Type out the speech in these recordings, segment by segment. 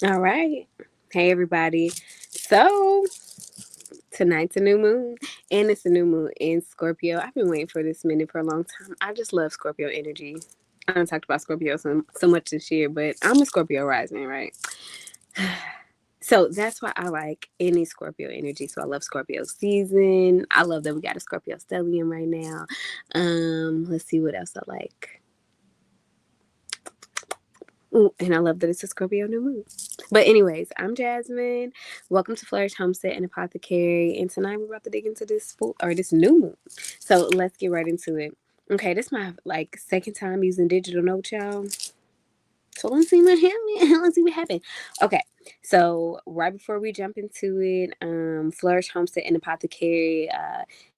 All right. Hey, everybody. So, tonight's a new moon, and it's a new moon in Scorpio. I've been waiting for this minute for a long time. I just love Scorpio energy. I haven't talked about Scorpio so much this year, but I'm a Scorpio rising, right? So that's why I like any Scorpio energy. So I love Scorpio season. I love that we got a Scorpio stellium right now. Let's see what else I like. Ooh, and I love that it's a Scorpio new moon. But anyways, I'm Jasmine. Welcome to Flourish Homestead and Apothecary. And tonight we're about to dig into this new moon. So let's get right into it. Okay, this is my second time using digital notes, y'all. So let's see what happened. Let's see what happened. Okay, so right before we jump into it, Flourish Homestead and Apothecary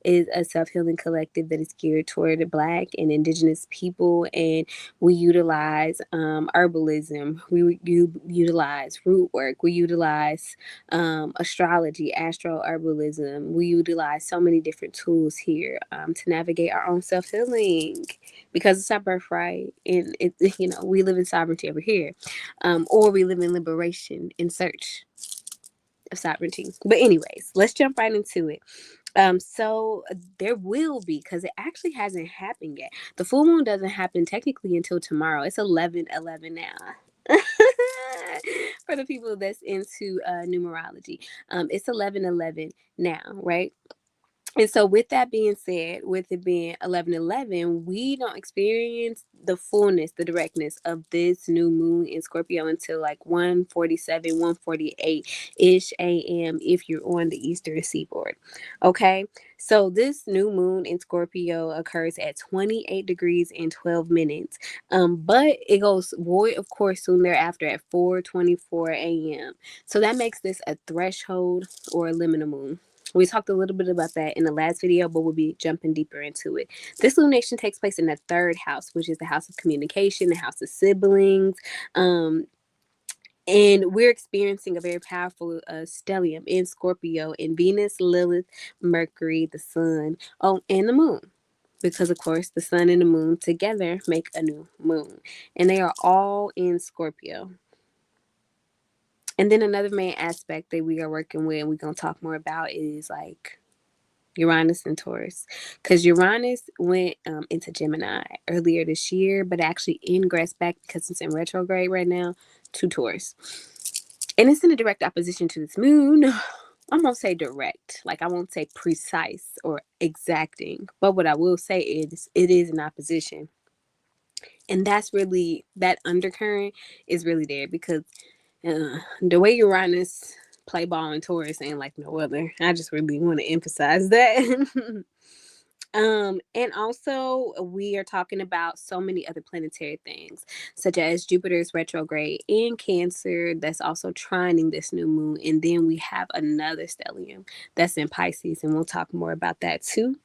is a self-healing collective that is geared toward Black and Indigenous people, and we utilize herbalism. We utilize root work. We utilize astrology, astro herbalism. We utilize so many different tools here to navigate our own self-healing because it's our birthright, and we live in sovereignty over here, or we live in liberation in search of sovereignty. But anyways, let's jump right into it. So there will be, because it actually hasn't happened yet. The full moon doesn't happen technically until tomorrow. It's 11/11 now. For the people that's into numerology, it's 11/11 now, right? And so, with that being said, with it being 11/11, we don't experience the fullness, the directness of this new moon in Scorpio until like 1:47, 1:48 ish a.m. if you're on the eastern seaboard. Okay. So, this new moon in Scorpio occurs at 28 degrees and 12 minutes. But it goes void, of course, soon thereafter at 4:24 a.m. So, that makes this a threshold or a liminal moon. We talked a little bit about that in the last video, but we'll be jumping deeper into it. This lunation takes place in the third house, which is the house of communication, the house of siblings. And we're experiencing a very powerful stellium in Scorpio in Venus, Lilith, Mercury, the sun, and the moon. Because, of course, the sun and the moon together make a new moon. And they are all in Scorpio. And then another main aspect that we are working with, and we're going to talk more about, is like Uranus and Taurus, because Uranus went into Gemini earlier this year, but actually ingressed back because it's in retrograde right now to Taurus, and it's in a direct opposition to this moon. I'm gonna say direct, like I won't say precise or exacting, but what I will say is it is an opposition, and that's really that undercurrent is really there because the way Uranus play ball in Taurus ain't like no other. I just really want to emphasize that. And also we are talking about so many other planetary things, such as Jupiter's retrograde in Cancer that's also trining this new moon. And then we have another stellium that's in Pisces, and we'll talk more about that too.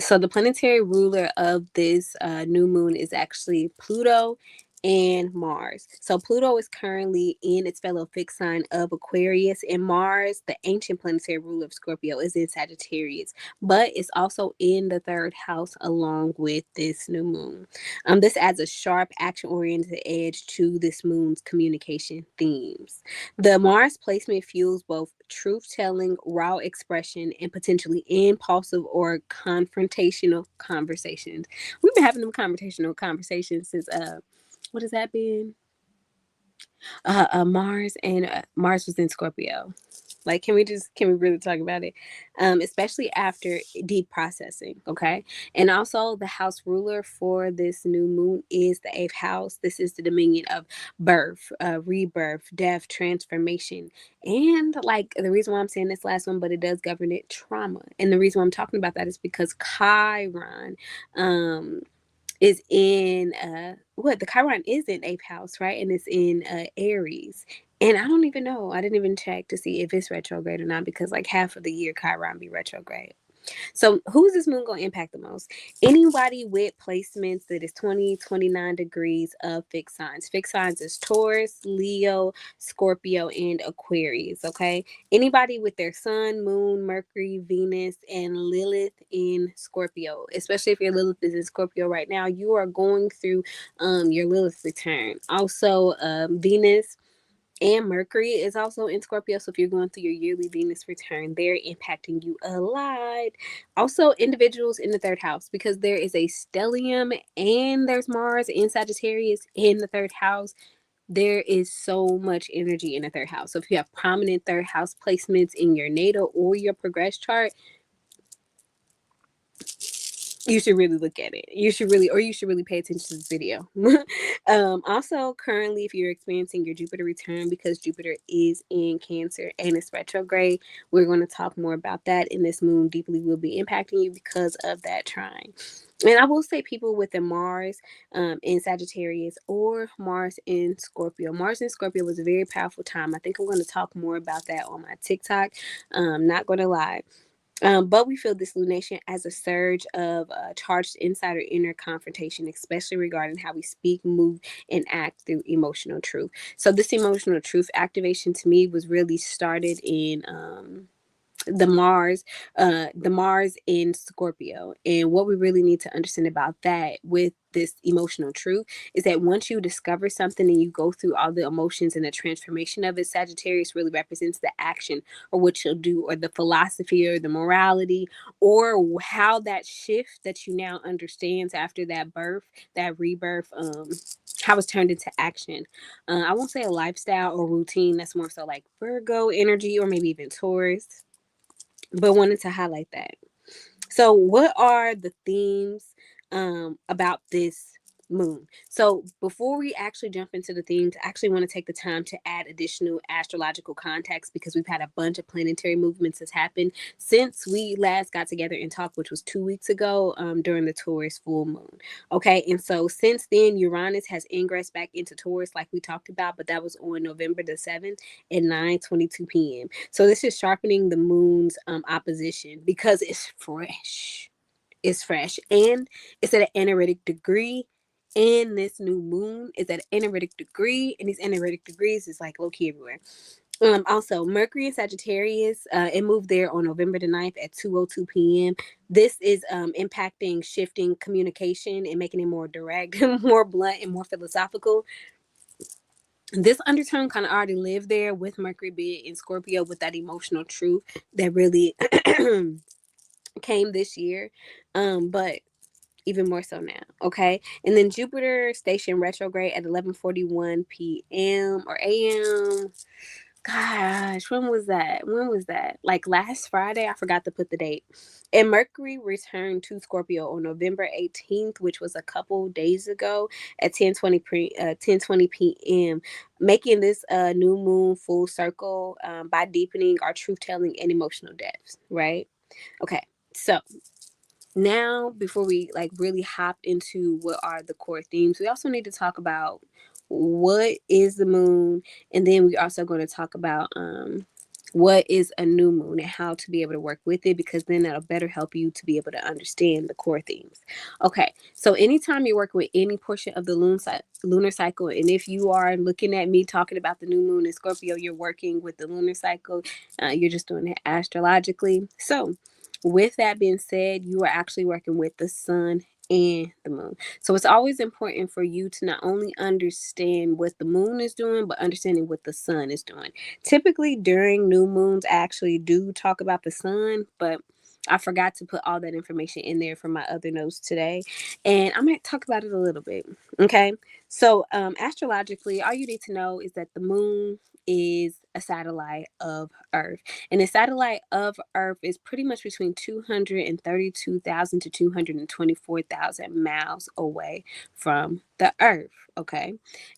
So the planetary ruler of this new moon is actually Pluto and Mars. So Pluto is currently in its fellow fixed sign of Aquarius, and Mars, the ancient planetary ruler of Scorpio, is in Sagittarius, but it's also in the third house along with this new moon. This adds a sharp, action-oriented edge to this moon's communication themes. The Mars placement fuels both truth telling, raw expression, and potentially impulsive or confrontational conversations. We've been having them confrontational conversations since what has that been? Mars, and Mars was in Scorpio. Like, can we really talk about it? Especially after deep processing, okay? And also, the house ruler for this new moon is the eighth house. This is the dominion of birth, rebirth, death, transformation. And like the reason why I'm saying this last one, but it does govern it, trauma. And the reason why I'm talking about that is because Chiron, is in what the Chiron is in eighth house, right? And it's in Aries. And I don't even know. I didn't even check to see if it's retrograde or not because like half of the year Chiron be retrograde. So who's this moon going to impact the most? Anybody with placements that is 20, 29 degrees of fixed signs. Fixed signs is Taurus, Leo, Scorpio, and Aquarius, okay? Anybody with their sun, moon, Mercury, Venus, and Lilith in Scorpio, especially if your Lilith is in Scorpio right now, you are going through your Lilith return. Also, Venus And Mercury is also in Scorpio. So if you're going through your yearly Venus return, they're impacting you a lot. Also, individuals in the third house, because there is a stellium and there's Mars in Sagittarius in the third house. There is so much energy in the third house. So if you have prominent third house placements in your natal or your progress chart, you should really look at it. You should really pay attention to this video. Also, currently, if you're experiencing your Jupiter return, because Jupiter is in Cancer and it's retrograde, we're going to talk more about that. And this moon deeply will be impacting you because of that trine. And I will say, people with a Mars in Sagittarius or Mars in Scorpio. Mars in Scorpio was a very powerful time. I think I'm going to talk more about that on my TikTok. Not going to lie. But we feel this lunation as a surge of charged insider inner confrontation, especially regarding how we speak, move, and act through emotional truth. So this emotional truth activation to me was really started in the Mars in Scorpio. And what we really need to understand about that with this emotional truth is that once you discover something and you go through all the emotions and the transformation of it, Sagittarius really represents the action or what you'll do or the philosophy or the morality or how that shift that you now understands after that birth, that rebirth, how it's turned into action. I won't say a lifestyle or routine. That's more so like Virgo energy or maybe even Taurus, but wanted to highlight that. So, what are the themes about this moon? So, before we actually jump into the themes, I actually want to take the time to add additional astrological context because we've had a bunch of planetary movements that's happened since we last got together and talked, which was 2 weeks ago during the Taurus full moon. Okay, and so since then, Uranus has ingressed back into Taurus, like we talked about, but that was on November the 7th at 9:22 p.m. So this is sharpening the moon's opposition because it's fresh. It's fresh and it's at an energetic degree. And this new moon is at an energetic degree, and these energetic degrees is like low key everywhere. Also, Mercury in Sagittarius, it moved there on November the 9th at 2:02 p.m. This is impacting, shifting communication and making it more direct, more blunt, and more philosophical. This undertone kind of already lived there with Mercury being in Scorpio with that emotional truth that really came this year. But even more so now. Okay. And then Jupiter station retrograde at 11:41 p.m. or a.m. Gosh, when was that? When was that? Like last Friday? I forgot to put the date. And Mercury returned to Scorpio on November 18th, which was a couple days ago at 10:20 p.m., making this new moon full circle by deepening our truth telling and emotional depths, right? Okay. So now before we like really hop into what are the core themes, we also need to talk about what is the moon, and then we're also going to talk about what is a new moon and how to be able to work with it, because then that'll better help you to be able to understand the core themes. Okay, so anytime you're working with any portion of the lunar cycle, and if you are looking at me talking about the new moon in Scorpio, you're working with the lunar cycle. You're just doing it astrologically. So with that being said, you are actually working with the sun and the moon. So it's always important for you to not only understand what the moon is doing, but understanding what the sun is doing. Typically during new moons, I actually do talk about the sun, but I forgot to put all that information in there for my other notes today. And I might talk about it a little bit. Okay. So astrologically, all you need to know is that the moon is a satellite of Earth. And the satellite of Earth is pretty much between 232,000 to 224,000 miles away from the Earth. Okay.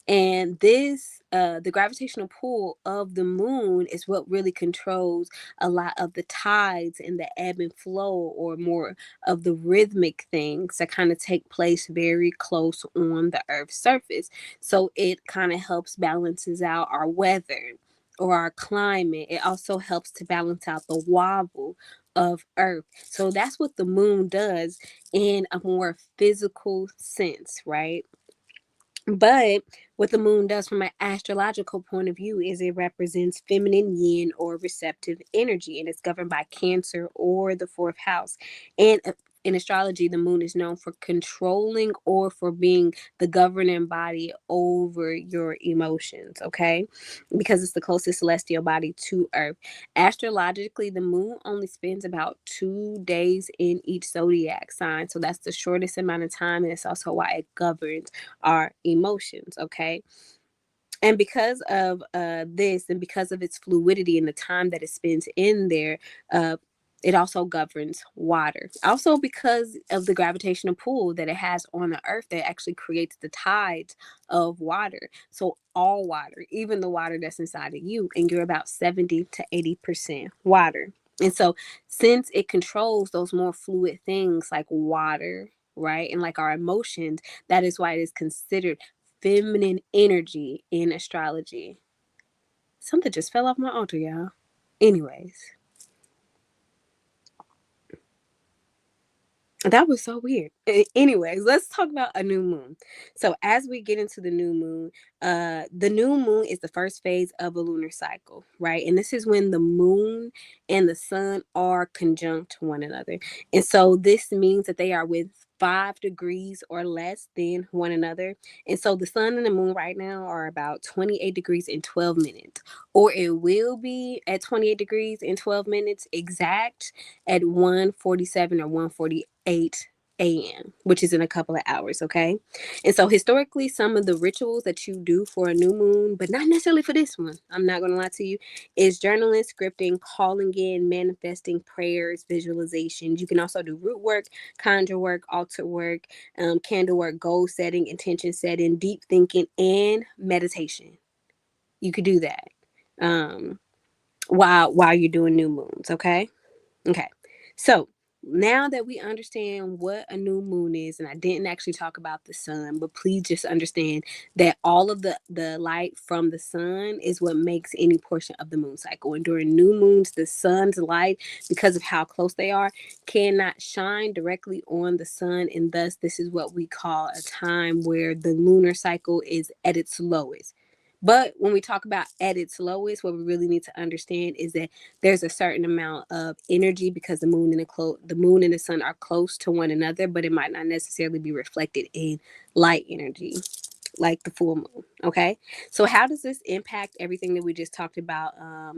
And the gravitational pull of the moon is what really controls a lot of the tides and the ebb and flow, or more of the rhythmic things that kind of take place very close on the Earth's surface. So it kind of helps balances out our weather or our climate. It also helps to balance out the wobble of Earth. So that's what the moon does in a more physical sense, right? But what the moon does from an astrological point of view is it represents feminine yin or receptive energy, and it's governed by Cancer or the fourth house. And in astrology, the moon is known for controlling or for being the governing body over your emotions, okay? Because it's the closest celestial body to Earth. Astrologically, the moon only spends about 2 days in each zodiac sign. So that's the shortest amount of time, and it's also why it governs our emotions, okay? And because of this, and because of its fluidity and the time that it spends in there, uh, it also governs water. Also, because of the gravitational pull that it has on the earth, that actually creates the tides of water. So all water, even the water that's inside of you, and you're about 70 to 80% water. And so since it controls those more fluid things like water, right, and like our emotions, that is why it is considered feminine energy in astrology. Something just fell off my altar, y'all. Anyways, that was so weird. Anyways, let's talk about a new moon. So as we get into the new moon is the first phase of a lunar cycle, right? And this is when the moon and the sun are conjunct one another. And so this means that they are with 5 degrees or less than one another. And so the sun and the moon right now are about 28 degrees and 12 minutes, or it will be at 28 degrees and 12 minutes exact at 1:47 or 1:48 a.m., which is in a couple of hours, okay? And so historically, some of the rituals that you do for a new moon, but not necessarily for this one, I'm not going to lie to you, is journaling, scripting, calling in, manifesting, prayers, visualizations. You can also do root work, conjure work, altar work, candle work, goal setting, intention setting, deep thinking, and meditation. You could do that um, while you're doing new moons, okay? Okay. So now that we understand what a new moon is, and I didn't actually talk about the sun, but please just understand that all of the light from the sun is what makes any portion of the moon cycle. And during new moons, the sun's light, because of how close they are, cannot shine directly on the sun. And thus, this is what we call a time where the lunar cycle is at its lowest. But when we talk about at its lowest, what we really need to understand is that there's a certain amount of energy because the moon and the sun are close to one another, but it might not necessarily be reflected in light energy like the full moon. Okay. So how does this impact everything that we just talked about?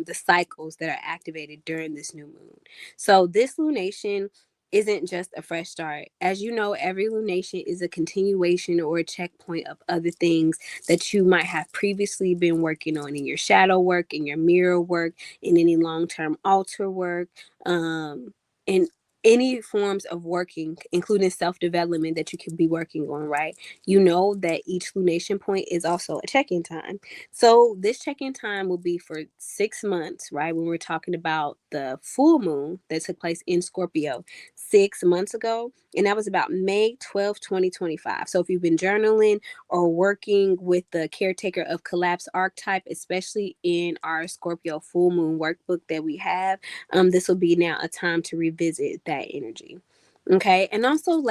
The cycles that are activated during this new moon. So this lunation isn't just a fresh start. As you know, every lunation is a continuation or a checkpoint of other things that you might have previously been working on in your shadow work, in your mirror work, in any long-term altar work, in any forms of working, including self-development that you could be working on, right? You know that each lunation point is also a check-in time. So this check-in time will be for 6 months, right? When we're talking about the full moon that took place in Scorpio 6 months ago, and that was about May 12th, 2025. So if you've been journaling or working with the caretaker of collapse archetype, especially in our Scorpio full moon workbook that we have, this will be now a time to revisit that energy. Okay. And also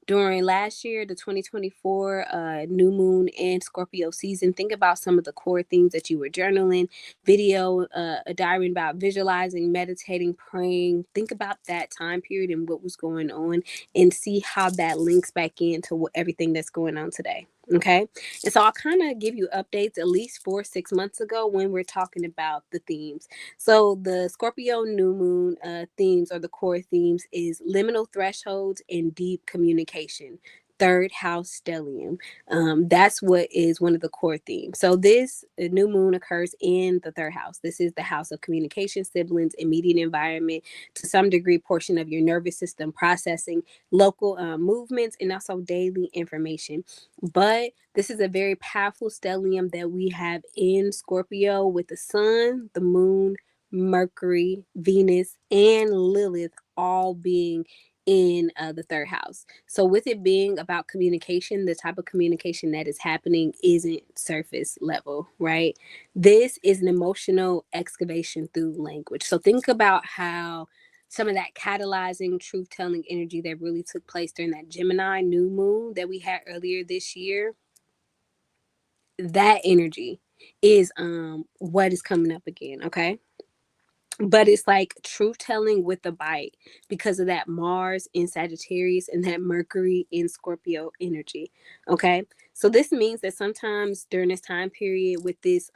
during last year, the 2024 new moon and Scorpio season, think about some of the core themes that you were journaling, a diary about visualizing, meditating, praying. Think about that time period and what was going on, and see how that links back into everything that's going on today. Okay. And so I'll kind of give you updates at least 4 6 months ago when we're talking about the themes. So the Scorpio new moon themes, or the core themes, is liminal thresholds and deep communication. Third house stellium. That's what is one of the core themes. So this new moon occurs in the third house. This is the house of communication, siblings, immediate environment, to some degree, portion of your nervous system processing, local movements, and also daily information. But this is a very powerful stellium that we have in Scorpio with the sun, the moon, Mercury, Venus, and Lilith all being in the third house. So, with it being about communication, the type of communication that is happening isn't surface level, right? This is an emotional excavation through language. So, think about how some of that catalyzing, truth telling energy that really took place during that Gemini new moon that we had earlier this year, that energy is what is coming up again, okay? but it's like truth telling with a bite because of that Mars in Sagittarius and that Mercury in Scorpio energy. Okay, so this means that sometimes during this time period with this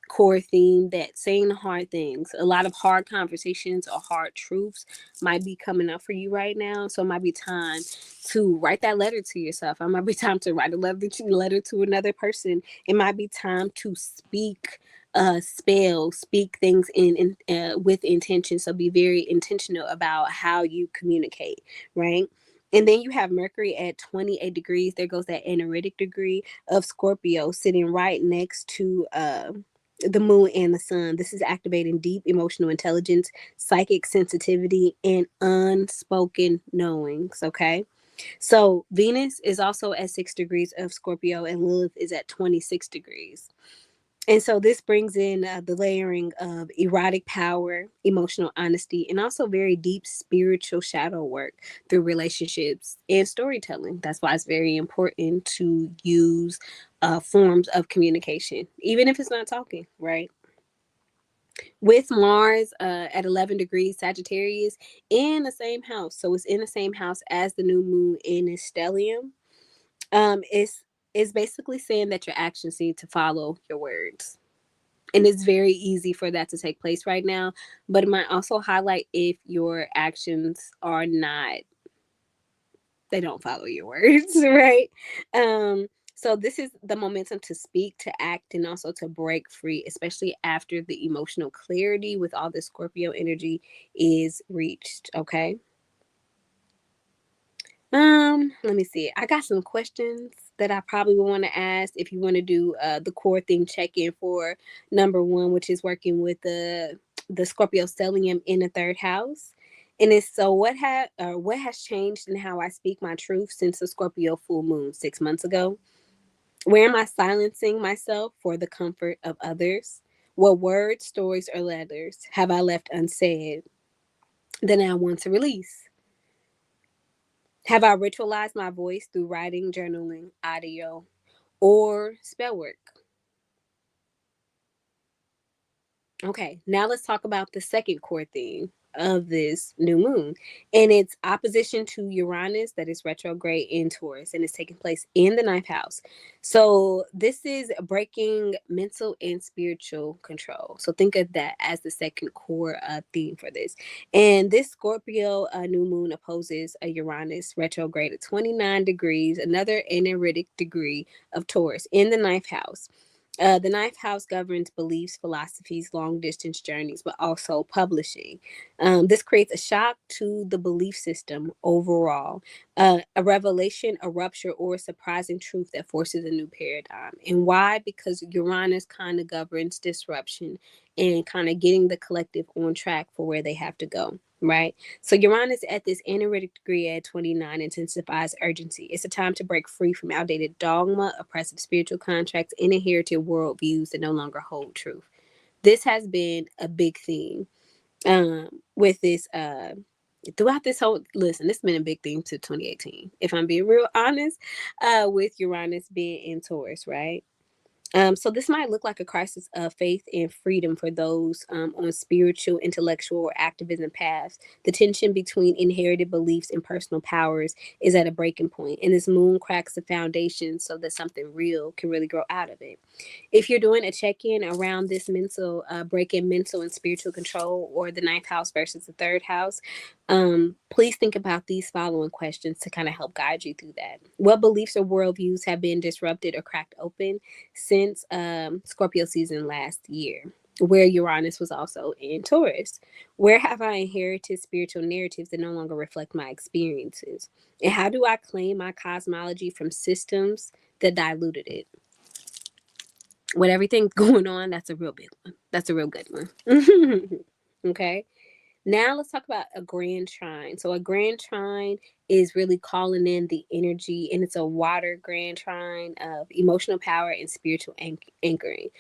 core theme, that saying the hard things, a lot of hard conversations or hard truths might be coming up for you right now. So it might be time to write that letter to yourself. It might be time to write a letter to another person. It might be time to speak things in with intention. So be very intentional about how you communicate, right? And then you have Mercury at 28 degrees. There goes that analytic degree of Scorpio sitting right next to the moon and the sun. This is activating deep emotional intelligence, psychic sensitivity, and unspoken knowings. Okay. So Venus is also at 6 degrees of Scorpio, and Lilith is at 26 degrees. And so this brings in the layering of erotic power, emotional honesty, and also very deep spiritual shadow work through relationships and storytelling. That's why it's very important to use forms of communication, even if it's not talking, right? With Mars at 11 degrees Sagittarius in the same house. So it's in the same house as the new moon in its stellium. It's basically saying that your actions need to follow your words, and it's very easy for that to take place right now, but it might also highlight if your actions are not, they don't follow your words. Right? So this is the momentum to speak, to act, and also to break free, especially after the emotional clarity with all the Scorpio energy is reached. Okay. Let me see. I got some questions that I probably would want to ask if you want to do the core thing check-in for number one, which is working with the Scorpio stellium in the third house. And it's so what has changed in how I speak my truth since the Scorpio full moon 6 months ago? Where am I silencing myself for the comfort of others? What words, stories, or letters have I left unsaid that I want to release? Have I ritualized my voice through writing, journaling, audio, or spell work? Okay, now let's talk about the second core theme of this new moon. And it's opposition to Uranus that is retrograde in Taurus and it's taking place in the ninth house. So this is breaking mental and spiritual control. So think of that as the second core theme for this. And this Scorpio new moon opposes a Uranus retrograde at 29 degrees, another analytic degree of Taurus in the ninth house. The ninth house governs beliefs, philosophies, long distance journeys, but also publishing. This creates a shock to the belief system overall, a revelation, a rupture, or a surprising truth that forces a new paradigm. And why? Because Uranus kind of governs disruption and kind of getting the collective on track for where they have to go. Right. So Uranus at this analytic degree at 29 intensifies urgency. It's a time to break free from outdated dogma, oppressive spiritual contracts, and inherited worldviews that no longer hold truth. This has been a big theme with this throughout this whole, listen, this has been a big theme to 2018. If I'm being real honest, with Uranus being in Taurus, right? So this might look like a crisis of faith and freedom for those on spiritual, intellectual, or activism paths. The tension between inherited beliefs and personal powers is at a breaking point, and this moon cracks the foundation so that something real can really grow out of it. If you're doing a check-in around this mental break-in mental and spiritual control, or the ninth house versus the third house, please think about these following questions to kind of help guide you through that. What beliefs or worldviews have been disrupted or cracked open since Scorpio season last year, where Uranus was also in Taurus? Where have I inherited spiritual narratives that no longer reflect my experiences? And how do I claim my cosmology from systems that diluted it? With everything going on, that's a real big one. That's a real good one. Okay. Now let's talk about a grand trine. So a grand trine is really calling in the energy, and it's a water grand trine of emotional power and spiritual anchoring.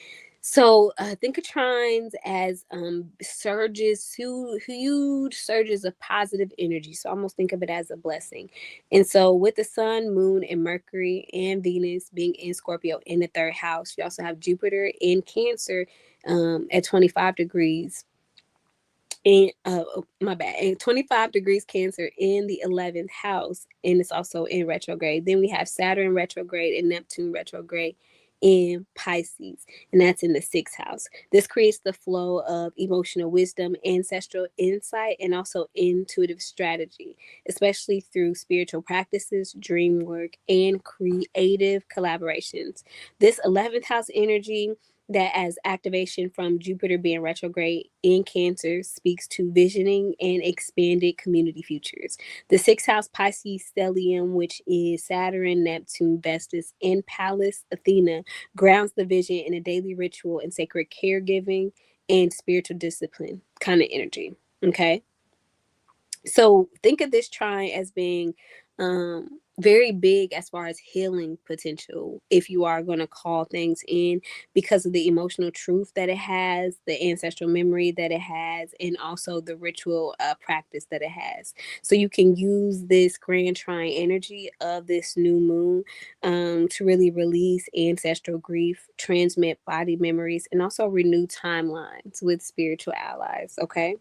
So think of trines as surges, huge surges of positive energy. So almost think of it as a blessing. And so with the sun, moon, and Mercury and Venus being in Scorpio in the third house, you also have Jupiter in Cancer at 25 degrees And my bad, and 25 degrees Cancer in the 11th house, and it's also in retrograde. Then we have Saturn retrograde and Neptune retrograde in Pisces, and that's in the 6th house. This creates the flow of emotional wisdom, ancestral insight, and also intuitive strategy, especially through spiritual practices, dream work, and creative collaborations. This 11th house energy, that as activation from Jupiter being retrograde in Cancer, speaks to visioning and expanded community futures. The 6th house Pisces stellium, which is Saturn, Neptune, Vestas, and Pallas Athena, grounds the vision in a daily ritual and sacred caregiving and spiritual discipline kind of energy. Okay. So think of this trine as being very big as far as healing potential if you are going to call things in, because of the emotional truth that it has, the ancestral memory that it has, and also the ritual practice that it has. So you can use this grand trine energy of this new moon to really release ancestral grief, transmit body memories, and also renew timelines with spiritual allies. Okay.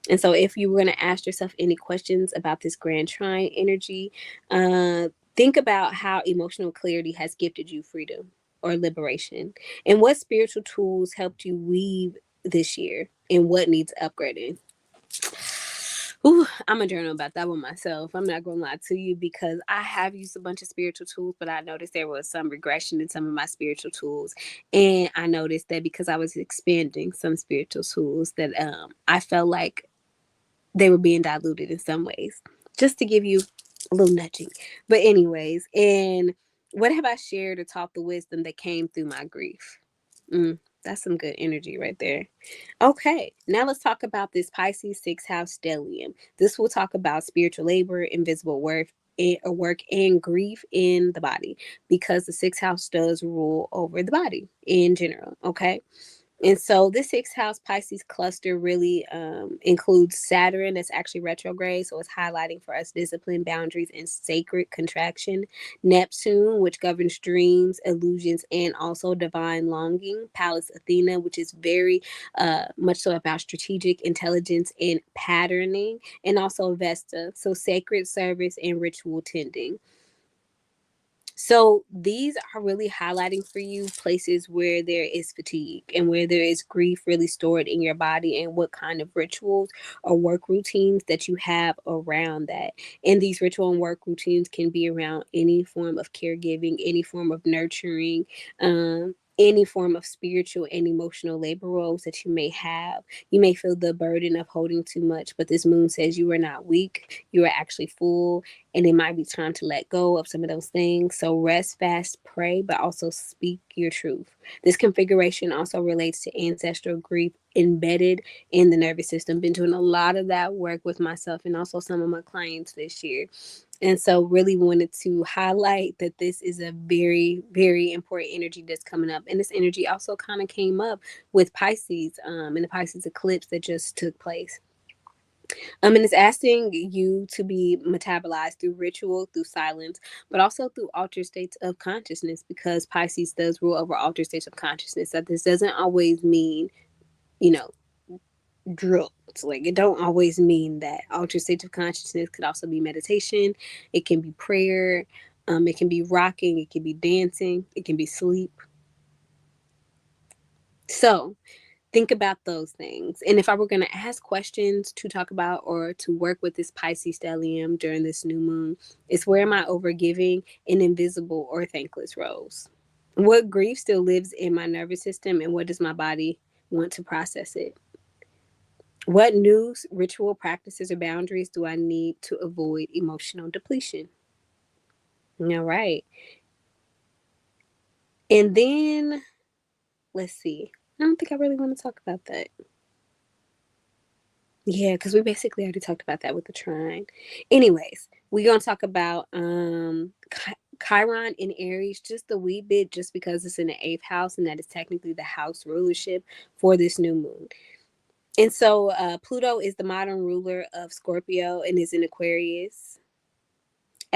And so, if you were going to ask yourself any questions about this grand trine energy, think about how emotional clarity has gifted you freedom or liberation, and what spiritual tools helped you weave this year, and what needs upgrading. Ooh, I'm a journal about that one myself. I'm not gonna lie to you, because I have used a bunch of spiritual tools, but I noticed there was some regression in some of my spiritual tools, and I noticed that because I was expanding some spiritual tools, that I felt like they were being diluted in some ways, just to give you a little nudging. But anyways, and what have I shared or taught the wisdom that came through my grief? That's some good energy right there. Okay, now let's talk about this Pisces 6th house stellium. This will talk about spiritual labor, invisible work, work and grief in the body, because the 6th house does rule over the body in general. Okay. And so this 6th house Pisces cluster really includes Saturn, that's actually retrograde. So it's highlighting for us discipline, boundaries, and sacred contraction. Neptune, which governs dreams, illusions, and also divine longing. Pallas Athena, which is very much so about strategic intelligence and patterning. And also Vesta, so sacred service and ritual tending. So these are really highlighting for you places where there is fatigue and where there is grief really stored in your body, and what kind of rituals or work routines that you have around that. And these ritual and work routines can be around any form of caregiving, any form of nurturing, any form of spiritual and emotional labor roles that you may have. You may feel the burden of holding too much, but this moon says you are not weak. You are actually full, and it might be time to let go of some of those things. So rest, fast, pray, but also speak your truth. This configuration also relates to ancestral grief embedded in the nervous system. Been doing a lot of that work with myself and also some of my clients this year. And so really wanted to highlight that this is a very, very important energy that's coming up. And this energy also kind of came up with Pisces, and the Pisces eclipse that just took place. And it's asking you to be metabolized through ritual, through silence, but also through altered states of consciousness, because Pisces does rule over altered states of consciousness. That this doesn't always mean, you know, drugs. Like, it don't always mean that. Altered states of consciousness could also be meditation. It can be prayer. It can be rocking. It can be dancing. It can be sleep. So think about those things. And if I were going to ask questions to talk about or to work with this Pisces stellium during this new moon, it's where am I overgiving in invisible or thankless roles? What grief still lives in my nervous system, and what does my body want to process it? What new ritual practices or boundaries do I need to avoid emotional depletion? All right. And then let's see. I don't think I really want to talk about that. Yeah, because we basically already talked about that with the trine. Anyways, we're gonna talk about Chiron in Aries just a wee bit, just because it's in the 8th house, and that is technically the house rulership for this new moon. And so Pluto is the modern ruler of Scorpio and is in Aquarius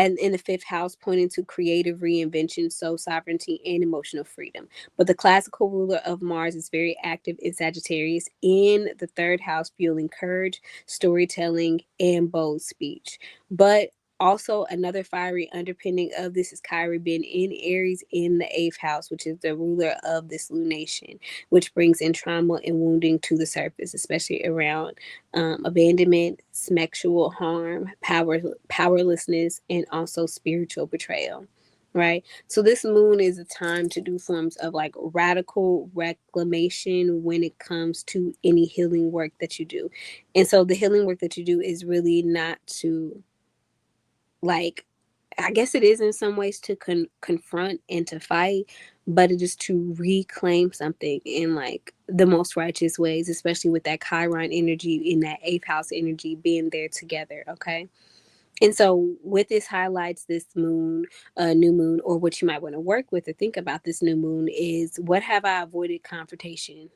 and in the fifth house, pointing to creative reinvention, soul sovereignty, and emotional freedom. But the classical ruler of Mars is very active in Sagittarius in the third house, fueling courage, storytelling, and bold speech. But also, another fiery underpinning of this is Kyrie being in Aries in the eighth house, which is the ruler of this lunation, which brings in trauma and wounding to the surface, especially around abandonment, sexual harm, powerlessness, and also spiritual betrayal. Right. So this moon is a time to do forms of like radical reclamation when it comes to any healing work that you do. And so the healing work that you do is really not to like, I guess it is in some ways to confront and to fight, but it is to reclaim something in like the most righteous ways, especially with that Chiron energy in that eighth house energy being there together. Okay. And so with this highlights this moon, new moon, or what you might want to work with or think about this new moon is, what have I avoided confrontation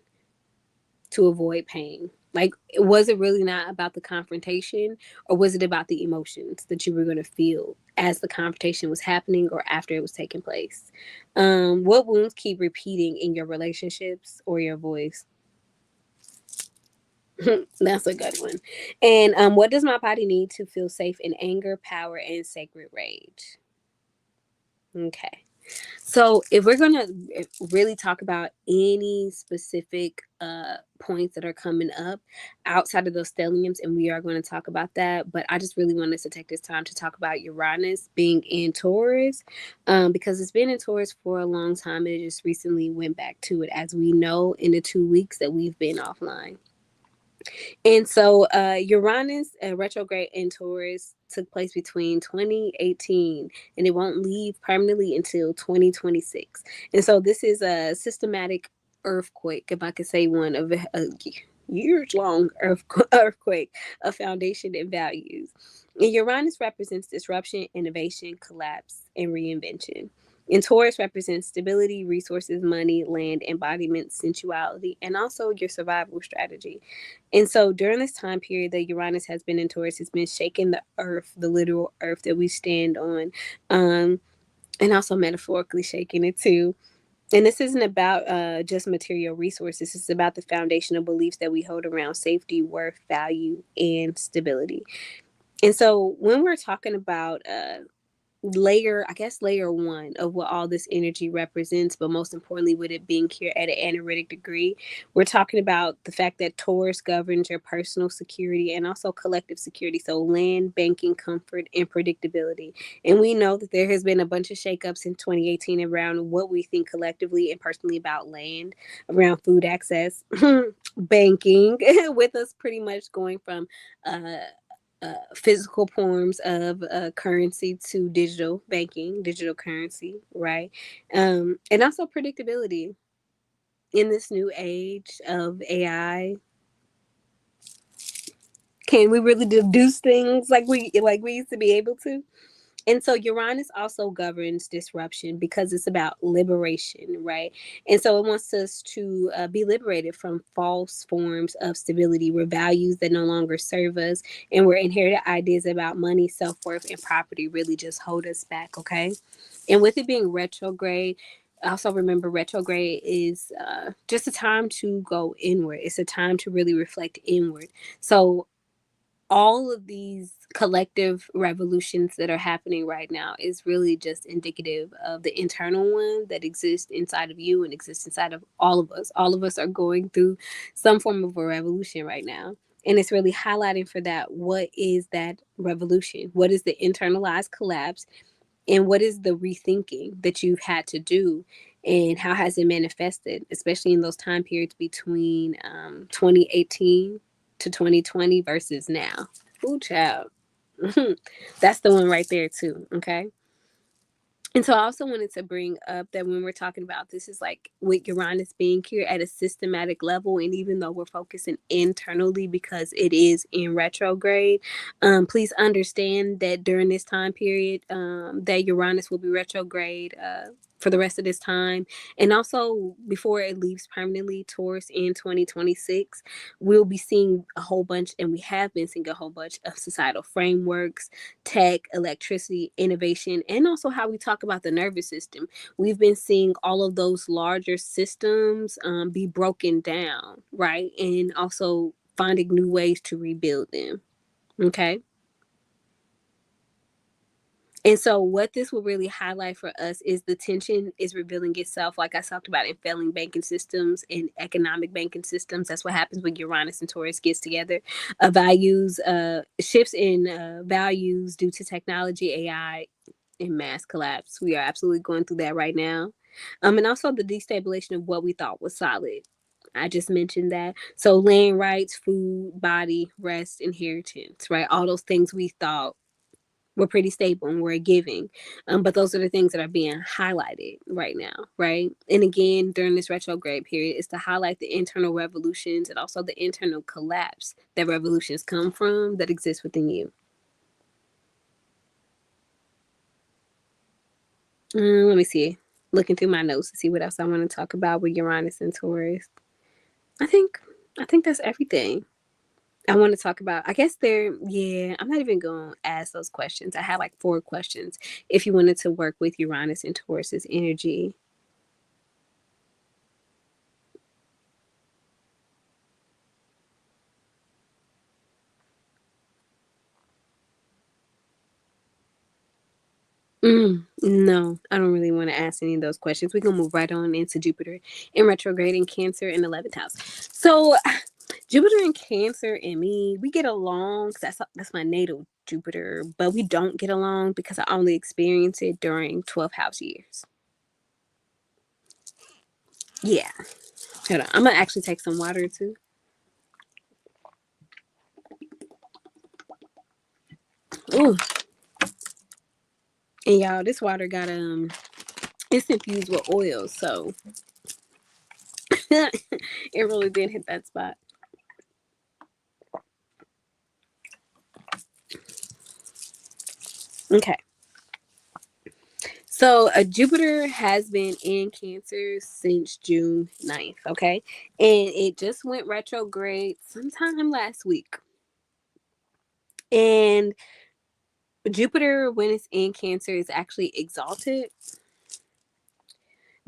to avoid pain? Like, was it really not about the confrontation, or was it about the emotions that you were going to feel as the confrontation was happening or after it was taking place? What wounds keep repeating in your relationships or your voice? That's a good one. And what does my body need to feel safe in anger, power, and sacred rage? Okay. So, if we're going to really talk about any specific points that are coming up outside of those stelliums, and we are going to talk about that, but I just really want us to take this time to talk about Uranus being in Taurus, because it's been in Taurus for a long time. It just recently went back to it, as we know, in the 2 weeks that we've been offline. And so Uranus retrograde in Taurus took place between 2018, and it won't leave permanently until 2026. And so this is a systematic earthquake, if I could say one, of a years long earthquake of foundation and values. And Uranus represents disruption, innovation, collapse, and reinvention. And Taurus represents stability, resources, money, land, embodiment, sensuality, and also your survival strategy. And so during this time period that Uranus has been in Taurus, it's been shaking the earth, the literal earth that we stand on, and also metaphorically shaking it too. And this isn't about just material resources. It's about the foundational beliefs that we hold around safety, worth, value, and stability. And so when we're talking about layer one of what all this energy represents, but most importantly with it being here at an analytic degree, we're talking about the fact that Taurus governs your personal security and also collective security, so land, banking, comfort, and predictability. And we know that there has been a bunch of shakeups in 2018 around what we think collectively and personally about land, around food access, banking, with us pretty much going from physical forms of currency to digital banking, digital currency, right? And also predictability in this new age of AI. Can we really deduce things like we used to be able to? And so Uranus also governs disruption because it's about liberation, right? And so it wants us to be liberated from false forms of stability, where values that no longer serve us and where inherited ideas about money, self worth, and property really just hold us back, okay? And with it being retrograde, also remember retrograde is just a time to go inward. It's a time to really reflect inward. So all of these collective revolutions that are happening right now is really just indicative of the internal one that exists inside of you and exists inside of all of us. All of us are going through some form of a revolution right now. And it's really highlighting for that, what is that revolution? What is the internalized collapse? And what is the rethinking that you've had to do? And how has it manifested, especially in those time periods between 2018 to 2020 versus now? Ooh, child. That's the one right there, too. Okay. And so I also wanted to bring up that when we're talking about this, is like with Uranus being here at a systematic level, and even though we're focusing internally because it is in retrograde, please understand that during this time period, that Uranus will be retrograde for the rest of this time. And also, before it leaves permanently, Taurus in 2026, we'll be seeing a whole bunch, and we have been seeing a whole bunch of societal frameworks, tech, electricity, innovation, and also how we talk about the nervous system. We've been seeing all of those larger systems be broken down, right? And also finding new ways to rebuild them. Okay. And so, what this will really highlight for us is the tension is revealing itself, like I talked about, in failing banking systems and economic banking systems. That's what happens when Uranus and Taurus gets together. Values shifts in values due to technology, AI, and mass collapse. We are absolutely going through that right now, and also the destabilization of what we thought was solid. I just mentioned that. So, land rights, food, body, rest, inheritance, right? All those things we thought we're pretty stable and we're giving. But those are the things that are being highlighted right now, right? And again, during this retrograde period, is to highlight the internal revolutions and also the internal collapse that revolutions come from that exists within you. Let me see. Looking through my notes to see what else I want to talk about with Uranus and Taurus. I think I think that's everything. I want to talk about. I guess yeah, I'm not even going to ask those questions. I have like 4 questions if you wanted to work with Uranus and Taurus's energy. No, I don't really want to ask any of those questions. We're going to move right on into Jupiter in retrograde in Cancer in 11th house. So, Jupiter in Cancer and me, we get along. That's my natal Jupiter, but we don't get along because I only experience it during 12th house years. Yeah. Hold on. I'm going to actually take some water too. Ooh. And y'all, this water got it's infused with oil, so it really did hit that spot. Okay. So Jupiter has been in Cancer since June 9th, okay? And it just went retrograde sometime last week. And Jupiter, when it's in Cancer, is actually exalted,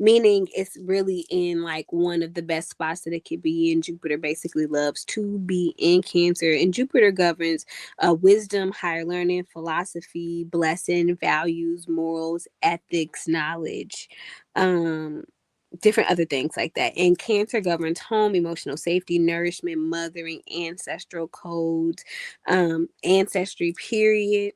meaning it's really in like one of the best spots that it could be in. Jupiter basically loves to be in Cancer, and Jupiter governs wisdom, higher learning, philosophy, blessing, values, morals, ethics, knowledge, different other things like that. And Cancer governs home, emotional safety, nourishment, mothering, ancestral codes, ancestry, period.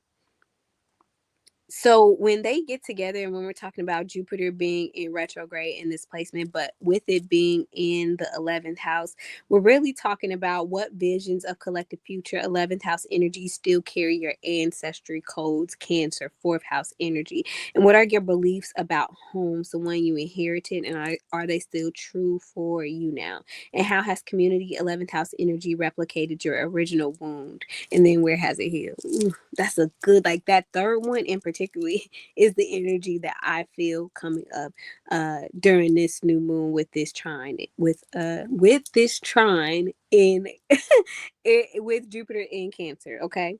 So when they get together, and when we're talking about Jupiter being in retrograde in this placement, but with it being in the 11th house, we're really talking about what visions of collective future. 11th house energy still carry your ancestry codes, Cancer, 4th house energy. And what are your beliefs about homes, the one you inherited, and are they still true for you now? And how has community 11th house energy replicated your original wound? And then where has it healed? That's a good, like that third one in particularly is the energy that I feel coming up during this new moon with this trine, with this trine in with Jupiter in Cancer. Okay.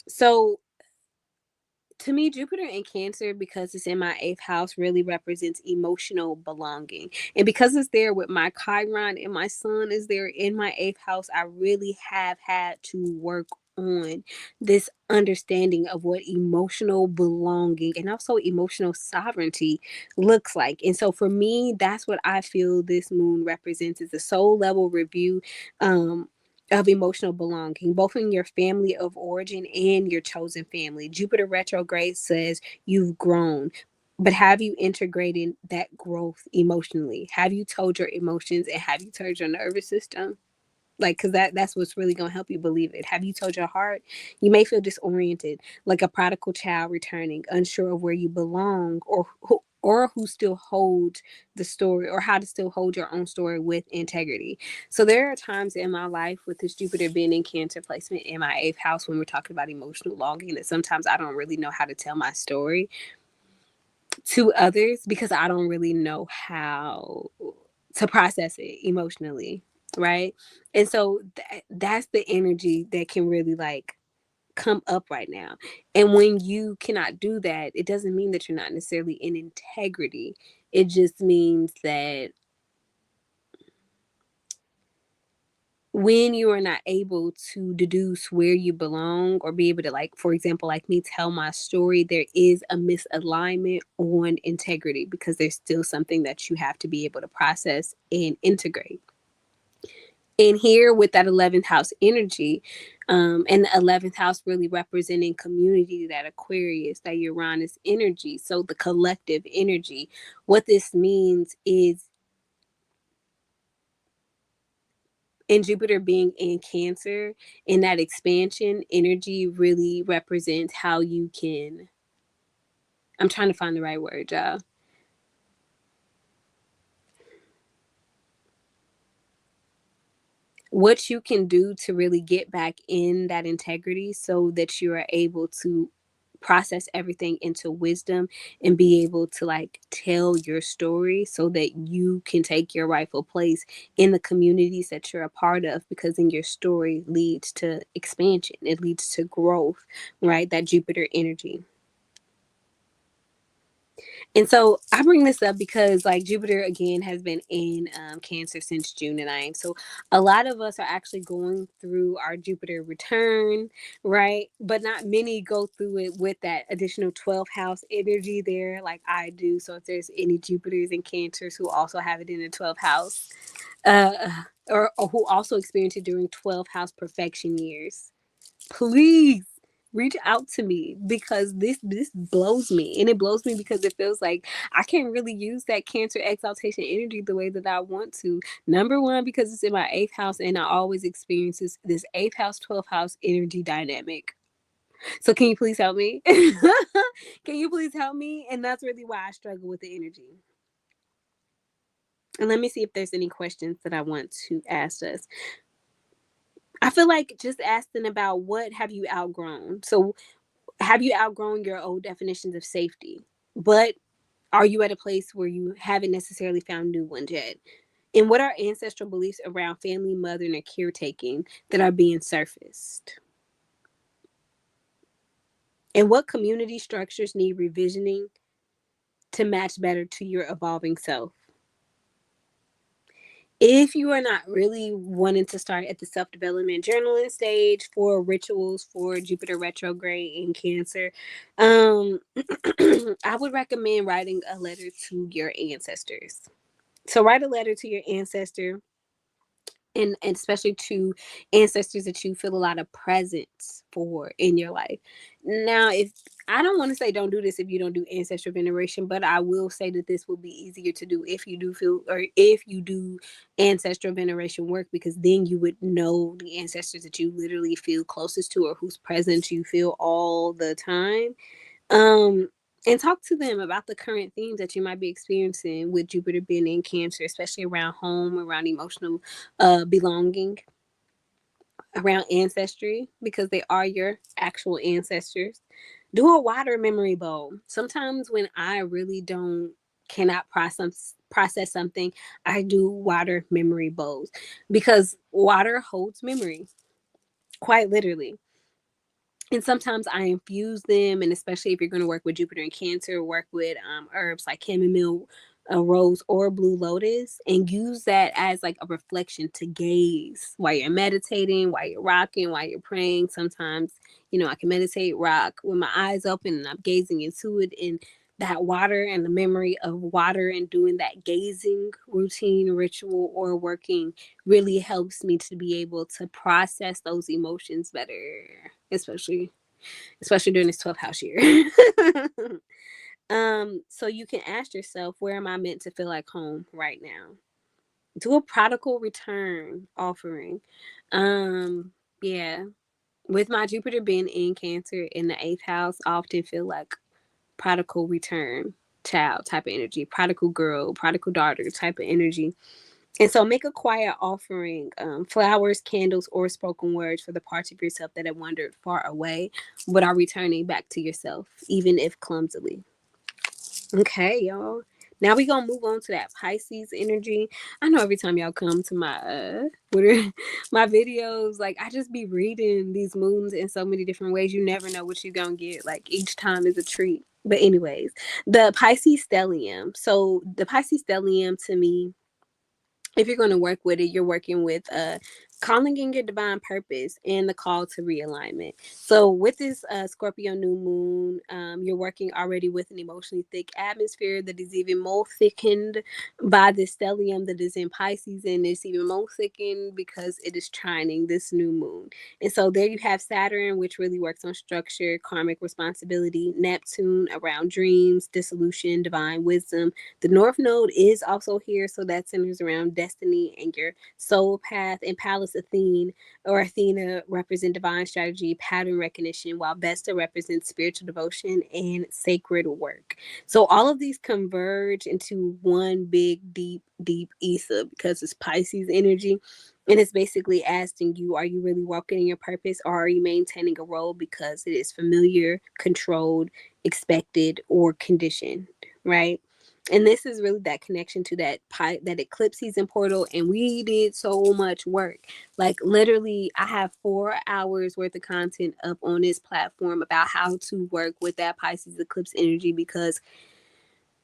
So to me, Jupiter in Cancer, because it's in my 8th house, really represents emotional belonging. And because it's there with my Chiron and my Sun is there in my 8th house, I really have had to work on this understanding of what emotional belonging and also emotional sovereignty looks like. And so for me, that's what I feel this moon represents, is a soul level review. Of emotional belonging, both in your family of origin and your chosen family. Jupiter retrograde says you've grown, but have you integrated that growth emotionally? Have you told your emotions, and have you told your nervous system? Like, because that's what's really going to help you believe it. Have you told your heart? You may feel disoriented, like a prodigal child returning, unsure of where you belong, or who still holds the story, or how to still hold your own story with integrity. So there are times in my life with this Jupiter being in Cancer placement in my 8th house, when we're talking about emotional longing, that sometimes I don't really know how to tell my story. to others because I don't really know how to process it emotionally, right? And so that's the energy that can really like come up right now. And when you cannot do that, it doesn't mean that you're not necessarily in integrity. It just means that when you are not able to deduce where you belong or be able to, like, for example, like me, tell my story, there is a misalignment on integrity because there's still something that you have to be able to process and integrate. And here with that 11th house energy, and the 11th house really representing community, that Aquarius, that Uranus energy, so the collective energy, what this means is, and Jupiter being in Cancer, in that expansion energy really represents how you can, I'm trying to find the right word, y'all. What you can do to really get back in that integrity so that you are able to process everything into wisdom and be able to like tell your story so that you can take your rightful place in the communities that you're a part of, because then your story leads to expansion, it leads to growth, right? That Jupiter energy. And so I bring this up because like Jupiter again has been in Cancer since June 9th. So a lot of us are actually going through our Jupiter return, right? But not many go through it with that additional 12th house energy there like I do. So if there's any Jupiters and Cancers who also have it in the 12th house, or who also experience it during 12th house perfection years, please reach out to me because this blows me, and it blows me because it feels like I can't really use that Cancer exaltation energy the way that I want to. Number one, because it's in my 8th house and I always experience this 8th house 12th house energy dynamic. So can you please help me? Can you please help me? And that's really why I struggle with the energy. And let me see if there's any questions that I want to ask us. I feel like just asking about what have you outgrown. So have you outgrown your old definitions of safety? But are you at a place where you haven't necessarily found new ones yet? And what are ancestral beliefs around family, mothering, or caretaking that are being surfaced? And what community structures need revisioning to match better to your evolving self? If you are not really wanting to start at the self development journaling stage for rituals for Jupiter retrograde in Cancer, I would recommend writing a letter to your ancestors. So, write a letter to your ancestor, and especially to ancestors that you feel a lot of presence for in your life. Now, if I don't want to say don't do this if you don't do ancestral veneration, but I will say that this will be easier to do if you do feel, or if you do ancestral veneration work, because then you would know the ancestors that you literally feel closest to or whose presence you feel all the time. Um, and talk to them about the current themes that you might be experiencing with Jupiter being in Cancer, especially around home, around emotional belonging, around ancestry, because they are your actual ancestors. Do a water memory bowl. Sometimes when I really don't cannot process something, I do water memory bowls because water holds memory, quite literally. And sometimes I infuse them, and especially if you're going to work with Jupiter and Cancer, work with herbs like chamomile, rose, or blue lotus, and use that as like a reflection to gaze while you're meditating, while you're rocking, while you're praying. Sometimes, I can meditate, rock with my eyes open, and I'm gazing into it. And that water and the memory of water and doing that gazing routine, ritual, or working really helps me to be able to process those emotions better, especially during this 12th house year. So you can ask yourself, where am I meant to feel like home right now? Do a prodigal return offering. Yeah. With my Jupiter being in Cancer in the 8th house, I often feel like prodigal return child type of energy, prodigal girl, prodigal daughter type of energy. And so make a quiet offering, flowers, candles, or spoken words for the parts of yourself that have wandered far away but are returning back to yourself, even if clumsily. Okay, y'all. Now we gonna move on to that Pisces energy. I know every time y'all come to my what are, my videos, like I just be reading these moons in so many different ways. You never know what you're gonna get. Like each time is a treat. But anyways, the Pisces stellium. So the Pisces stellium to me, if you're going to work with it, you're working with calling in your divine purpose and the call to realignment. So with this Scorpio new moon, you're working already with an emotionally thick atmosphere that is even more thickened by the stellium that is in Pisces, and it's even more thickened because it is trining this new moon. And so there you have Saturn, which really works on structure, karmic responsibility, Neptune around dreams, dissolution, divine wisdom. The North Node is also here, so that centers around destiny and your soul path. And Pallas Athene or Athena represent divine strategy, pattern recognition, while Vesta represents spiritual devotion and sacred work. So all of these converge into one big, deep, deep ether because it's Pisces energy. And it's basically asking you, are you really walking in your purpose, or are you maintaining a role because it is familiar, controlled, expected, or conditioned, right? And this is really that connection to that eclipse season portal. And we did so much work. Like literally I have 4 hours worth of content up on this platform about how to work with that Pisces eclipse energy, because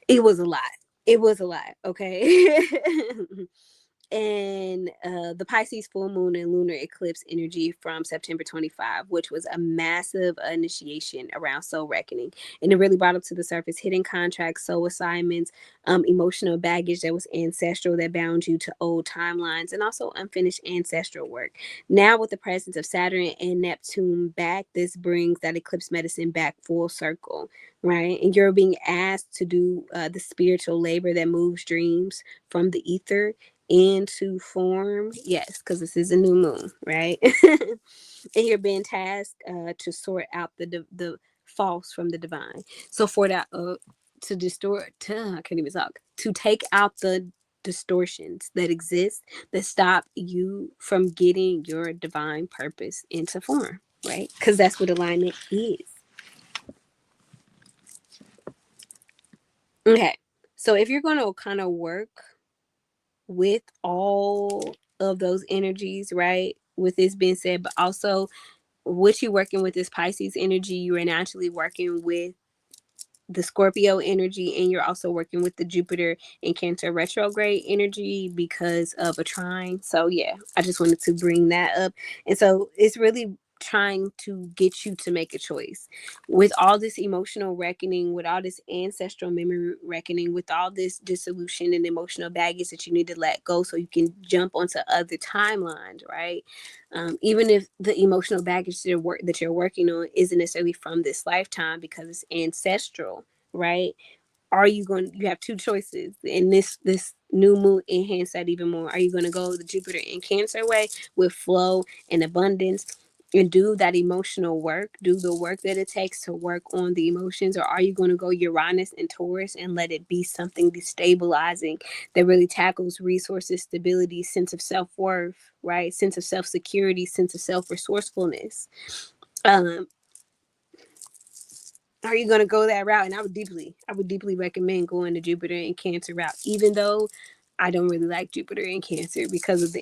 it was a lot. It was a lot. Okay. And the Pisces full moon and lunar eclipse energy from September 25, which was a massive initiation around soul reckoning. And it really brought up to the surface hidden contracts, soul assignments, emotional baggage that was ancestral that bound you to old timelines, and also unfinished ancestral work. Now, with the presence of Saturn and Neptune back, this brings that eclipse medicine back full circle, right? And you're being asked to do the spiritual labor that moves dreams from the ether into form. Yes, because this is a new moon, right? And you're being tasked to sort out the false from the divine. So for that, to distort, I can't even talk. To take out the distortions that exist that stop you from getting your divine purpose into form, right? Because that's what alignment is. Okay, so if you're going to kind of work with all of those energies, right? With this being said, but also what you working with this Pisces energy, you are naturally working with the Scorpio energy, and you're also working with the Jupiter and Cancer retrograde energy because of a trine. So yeah, I just wanted to bring that up. And so it's really trying to get you to make a choice with all this emotional reckoning, with all this ancestral memory reckoning, with all this dissolution and emotional baggage that you need to let go so you can jump onto other timelines, right? Even if the emotional baggage that you're working on isn't necessarily from this lifetime because it's ancestral, right? Are you going? You have two choices, and this new moon enhance that even more. Are you going to go the Jupiter in Cancer way with flow and abundance? And do that emotional work, do the work that it takes to work on the emotions, or are you going to go Uranus and Taurus and let it be something destabilizing that really tackles resources, stability, sense of self-worth, right? Sense of self-security, sense of self-resourcefulness. Um, are you going to go that route? And I would deeply recommend going the Jupiter and Cancer route, even though I don't really like Jupiter and Cancer because of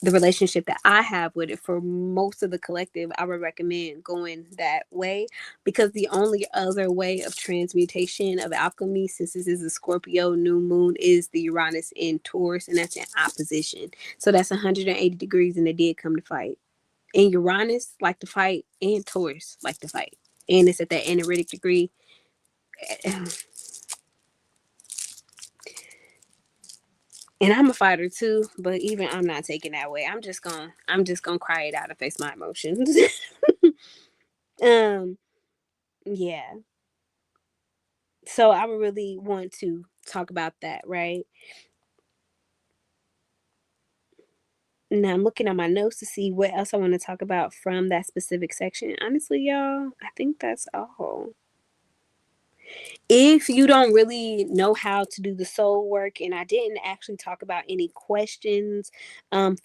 the relationship that I have with it. For most of the collective, I would recommend going that way, because the only other way of transmutation of alchemy, since this is a Scorpio new moon, is the Uranus in Taurus, and that's in opposition. So that's 180 degrees, and they did come to fight. And Uranus like to fight, and Taurus like to fight, and it's at that analytic degree. And I'm a fighter too, but even I'm not taking that way. I'm just gonna cry it out and face my emotions. um, yeah. So I would really want to talk about that, right? Now I'm looking at my notes to see what else I want to talk about from that specific section. Honestly, y'all, I think that's all. If you don't really know how to do the soul work, and I didn't actually talk about any questions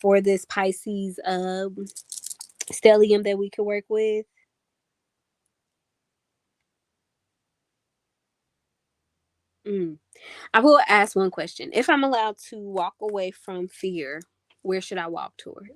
for this Pisces stellium that we could work with. Mm. I will ask one question. If I'm allowed to walk away from fear, where should I walk toward?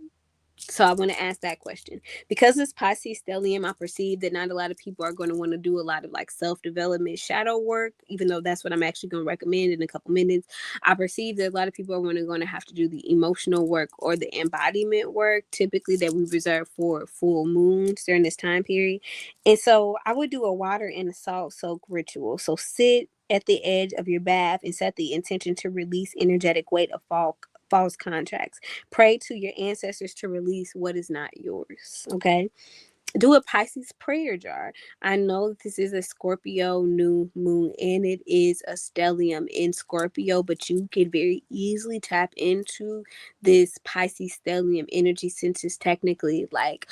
So I want to ask that question because it's Pisces stellium. I perceive that not a lot of people are going to want to do a lot of like self-development shadow work, even though that's what I'm actually going to recommend in a couple minutes. I perceive that a lot of people are going to have to do the emotional work or the embodiment work, typically that we reserve for full moons during this time period. And so I would do a water and a salt soak ritual. So sit at the edge of your bath and set the intention to release energetic weight of false contracts. Pray to your ancestors to release what is not yours. Okay. Do a Pisces prayer jar. I know this is a Scorpio new moon and it is a stellium in Scorpio, but you can very easily tap into this Pisces stellium energy since it's technically like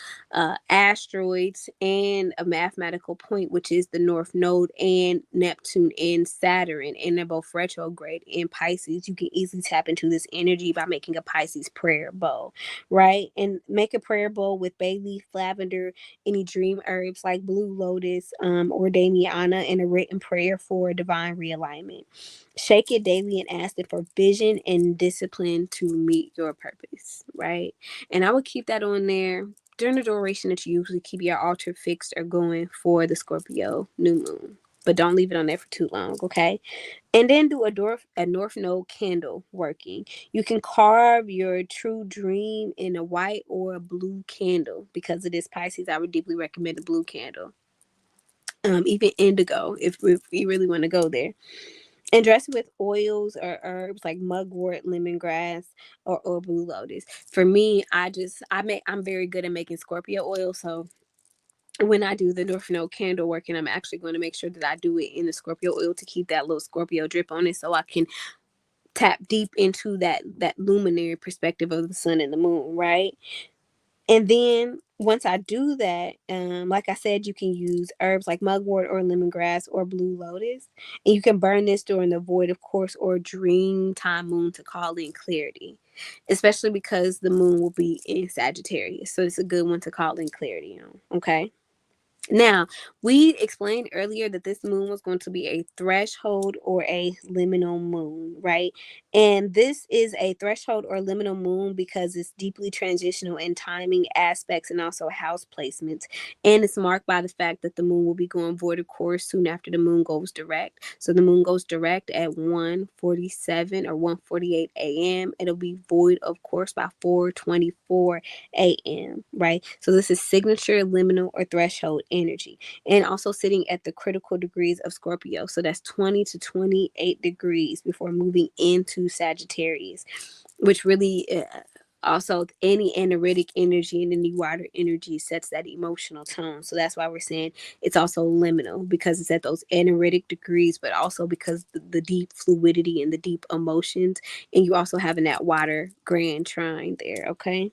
asteroids and a mathematical point, which is the North Node and Neptune and Saturn, and they're both retrograde in Pisces. You can easily tap into this energy by making a Pisces prayer bowl, right? And make a prayer bowl with bay leaf, lavender, any dream herbs like blue lotus or damiana, and a written prayer for divine realignment. Shake it daily and ask it for vision and discipline to meet your purpose, right? And I would keep that on there during the duration that you usually keep your altar fixed or going for the Scorpio new moon. But don't leave it on there for too long, okay? And then do a North Node candle working. You can carve your true dream in a white or a blue candle. Because it is Pisces, I would deeply recommend a blue candle. Even indigo, if you really want to go there. And dress it with oils or herbs like mugwort, lemongrass, or blue lotus. For me, I'm very good at making Scorpio oil, so when I do the North Node candle working, I'm actually going to make sure that I do it in the Scorpio oil to keep that little Scorpio drip on it, so I can tap deep into that luminary perspective of the sun and the moon, right? And then once I do that, like I said, you can use herbs like mugwort or lemongrass or blue lotus, and you can burn this during the void, of course, or dream time moon to call in clarity, especially because the moon will be in Sagittarius, so it's a good one to call in clarity on. Okay. Now, we explained earlier that this moon was going to be a threshold or a liminal moon, right? And this is a threshold or liminal moon because it's deeply transitional in timing aspects and also house placements. And it's marked by the fact that the moon will be going void of course soon after the moon goes direct. So the moon goes direct at 1:47 or 1:48 a.m. It'll be void of course by 4:24 a.m., right? So this is signature, liminal, or threshold energy. And also sitting at the critical degrees of Scorpio. So that's 20 to 28 degrees before moving into Sagittarius, which really also any analytic energy and any water energy sets that emotional tone. So that's why we're saying it's also liminal, because it's at those analytic degrees, but also because the deep fluidity and the deep emotions. And you also having that water grand trine there, okay?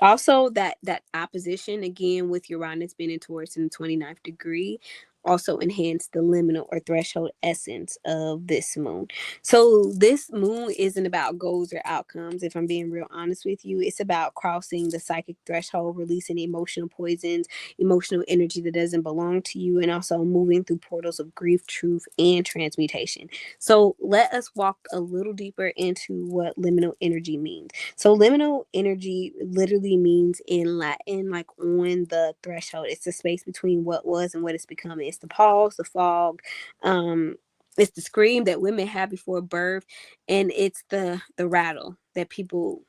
Also, that opposition again with Uranus being in Taurus in the 29th degree also enhance the liminal or threshold essence of this moon. So this moon isn't about goals or outcomes, if I'm being real honest with you. It's about crossing the psychic threshold, releasing emotional poisons, emotional energy that doesn't belong to you, and also moving through portals of grief, truth, and transmutation. So let us walk a little deeper into what liminal energy means. So liminal energy literally means in Latin, like on the threshold. It's the space between what was and what it's becoming. It's the pause, the fog, um, it's the scream that women have before birth, and it's the rattle that people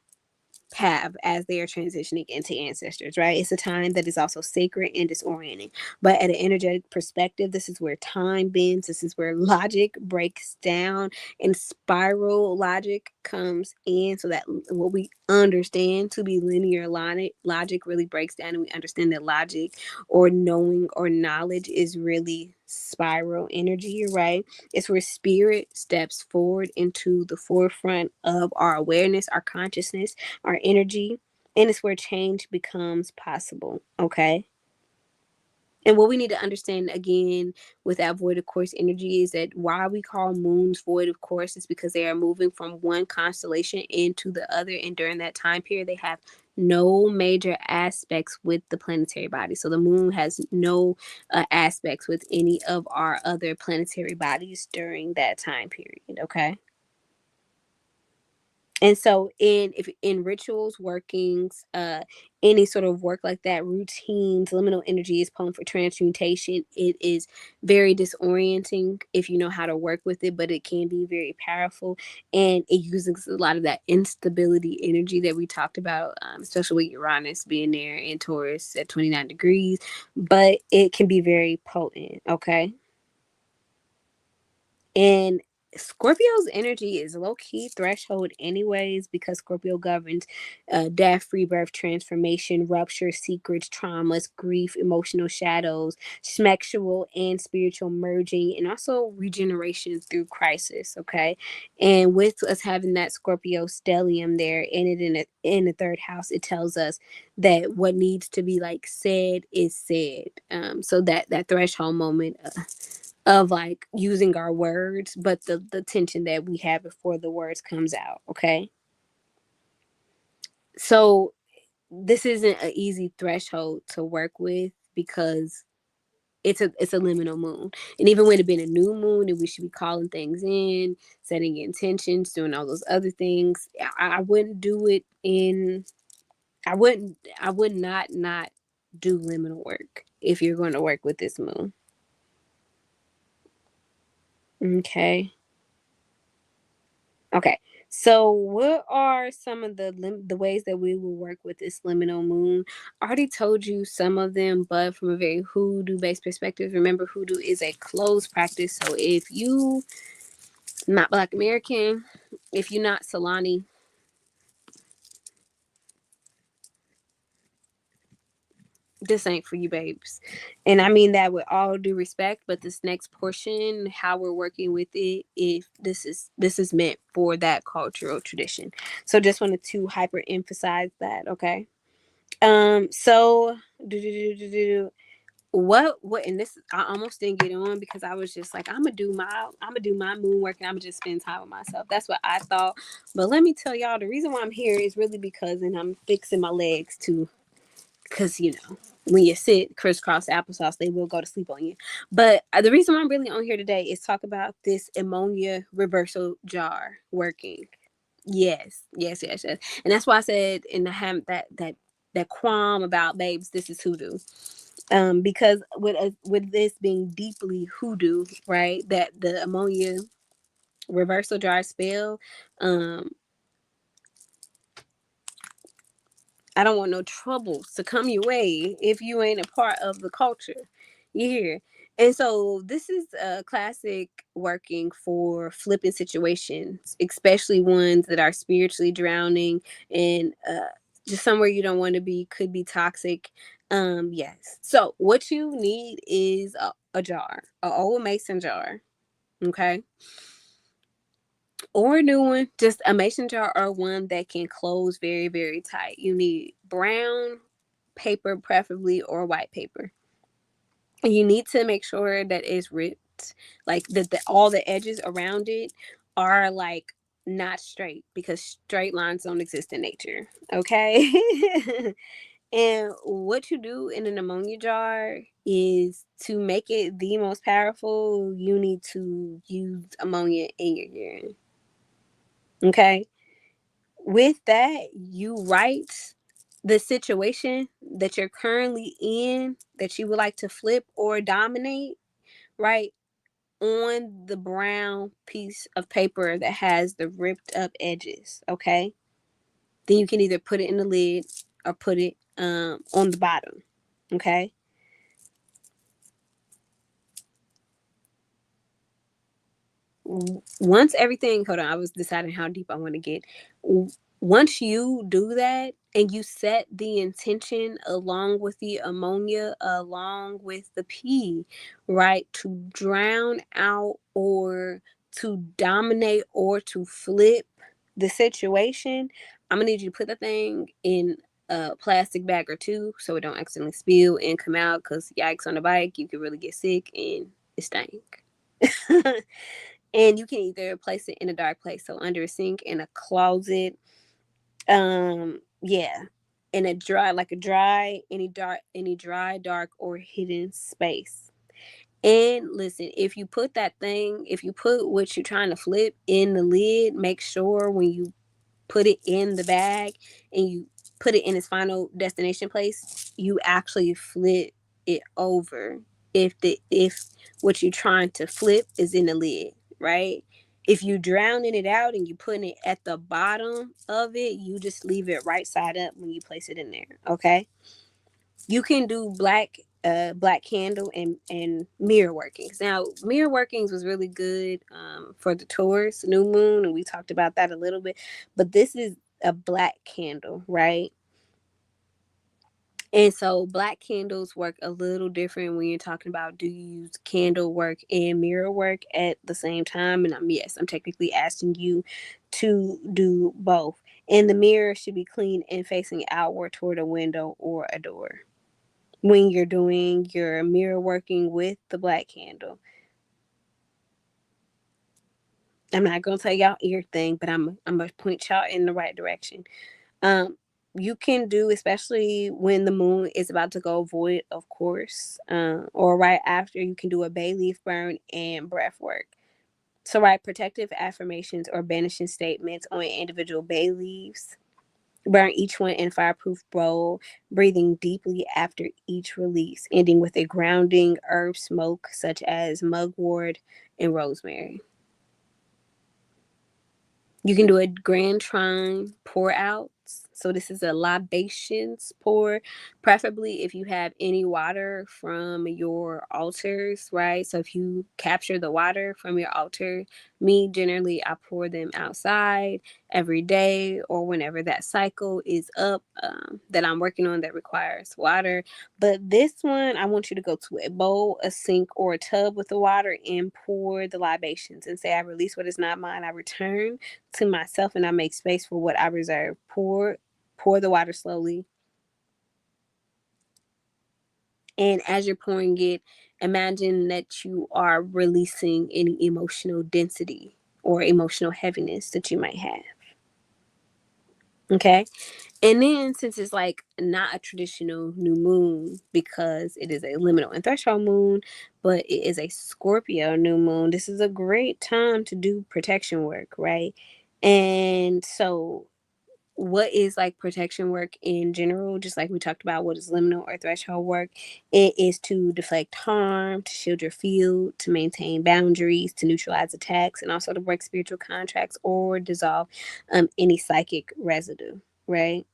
have as they are transitioning into ancestors, right? It's a time that is also sacred and disorienting. But at an energetic perspective, this is where time bends, this is where logic breaks down and spiral logic comes in, so that what we understand to be linear logic really breaks down, and we understand that logic or knowing or knowledge is really spiral energy, right? It's where spirit steps forward into the forefront of our awareness, our consciousness, our energy, and it's where change becomes possible. Okay. And what we need to understand again with that void of course energy is that why we call moons void of course is because they are moving from one constellation into the other. And during that time period, they have no major aspects with the planetary body. So the moon has no aspects with any of our other planetary bodies during that time period. Okay. And so in rituals, workings, any sort of work like that, routines, liminal energy is potent for transmutation. It is very disorienting if you know how to work with it, but it can be very powerful, and it uses a lot of that instability energy that we talked about, especially with Uranus being there in Taurus at 29 degrees. But it can be very potent. Okay. And Scorpio's energy is low key threshold, anyways, because Scorpio governs death, rebirth, transformation, rupture, secrets, traumas, grief, emotional shadows, sexual and spiritual merging, and also regeneration through crisis. Okay. And with us having that Scorpio stellium there in it in the third house, it tells us that what needs to be like said is said. So that threshold moment. Of like using our words, but the tension that we have before the words comes out. Okay. So this isn't an easy threshold to work with because it's a liminal moon. And even with it being a new moon and we should be calling things in, setting intentions, doing all those other things, I wouldn't do it in I would not do liminal work if you're going to work with this moon. Okay. Okay. So, what are some of the ways that we will work with this liminal moon? I already told you some of them, but from a very hoodoo based perspective, remember hoodoo is a closed practice. So, if you not Black American, if you're not Solani, this ain't for you, babes. And I mean that with all due respect. But this next portion, how we're working with it, if this is meant for that cultural tradition. So, just wanted to hyper emphasize that. Okay. So what and this I almost didn't get on because I was just like I'm gonna do my moon work and I'm gonna just spend time with myself. That's what I thought. But let me tell y'all the reason why I'm here is really because and I'm fixing my legs too, because when you sit crisscross applesauce they will go to sleep on you. But the reason why I'm really on here today is talk about this ammonia reversal jar working. Yes, yes, yes, yes. And that's why I said in the that qualm about babes, this is hoodoo. Because with this being deeply hoodoo, right? That the ammonia reversal jar spell, um, I don't want no troubles to come your way if you ain't a part of the culture. You hear? And so this is a classic working for flipping situations, especially ones that are spiritually drowning and just somewhere you don't want to be, could be toxic. Yes. So what you need is a jar, an old mason jar. Okay. Or a new one, just a mason jar or one that can close very, very tight. You need brown paper, preferably, or white paper. And you need to make sure that it's ripped, like that all the edges around it are like not straight because straight lines don't exist in nature. Okay. And what you do in an ammonia jar is to make it the most powerful, you need to use ammonia in your urine. Okay. With that, you write the situation that you're currently in that you would like to flip or dominate, right? On the brown piece of paper that has the ripped up edges. Okay. Then you can either put it in the lid or put it on the bottom. Okay. Once everything, hold on, I was deciding how deep I want to get. Once you do that and you set the intention along with the ammonia, along with the pee, right, to drown out or to dominate or to flip the situation, I'm gonna need you to put the thing in a plastic bag or two so it don't accidentally spill and come out, because yikes, on the bike you could really get sick and it stink. And you can either place it in a dark place, so under a sink, in a closet. Yeah. in a dry, like a dry, any dry, dark, or hidden space. And listen, if you put what you're trying to flip in the lid, make sure when you put it in the bag and you put it in its final destination place, you actually flip it over. If what you're trying to flip is in the lid, right? If you drowning it out and you putting it at the bottom of it, you just leave it right side up when you place it in there. Okay. You can do black candle and mirror workings. Now, mirror workings was really good for the Taurus new moon, and we talked about that a little bit. But this is a black candle, right? And so black candles work a little different when you're talking about, do you use candle work and mirror work at the same time? And I'm technically asking you to do both. And the mirror should be clean and facing outward toward a window or a door when you're doing your mirror working with the black candle. I'm not gonna tell y'all everything, but I'm gonna point y'all in the right direction. Um, you can do, especially when the moon is about to go void, of course, or right after. You can do a bay leaf burn and breath work. So write protective affirmations or banishing statements on individual bay leaves. Burn each one in a fireproof bowl, breathing deeply after each release, ending with a grounding herb smoke such as mugwort and rosemary. You can do a grand trine pour out. So this is a libations pour, preferably if you have any water from your altars, right? So if you capture the water from your altar, me generally I pour them outside every day or whenever that cycle is up that I'm working on that requires water. But this one, I want you to go to a bowl, a sink, or a tub with the water and pour the libations and say, I release what is not mine. I return to myself and I make space for what I reserve. Pour the water slowly. And as you're pouring it, imagine that you are releasing any emotional density or emotional heaviness that you might have. Okay. And then, since it's like not a traditional new moon because it is a liminal and threshold moon, but it is a Scorpio new moon, this is a great time to do protection work, right? And so what is like protection work in general, just like we talked about what is liminal or threshold work, it is to deflect harm, to shield your field, to maintain boundaries, to neutralize attacks, and also to break spiritual contracts or dissolve any psychic residue, right?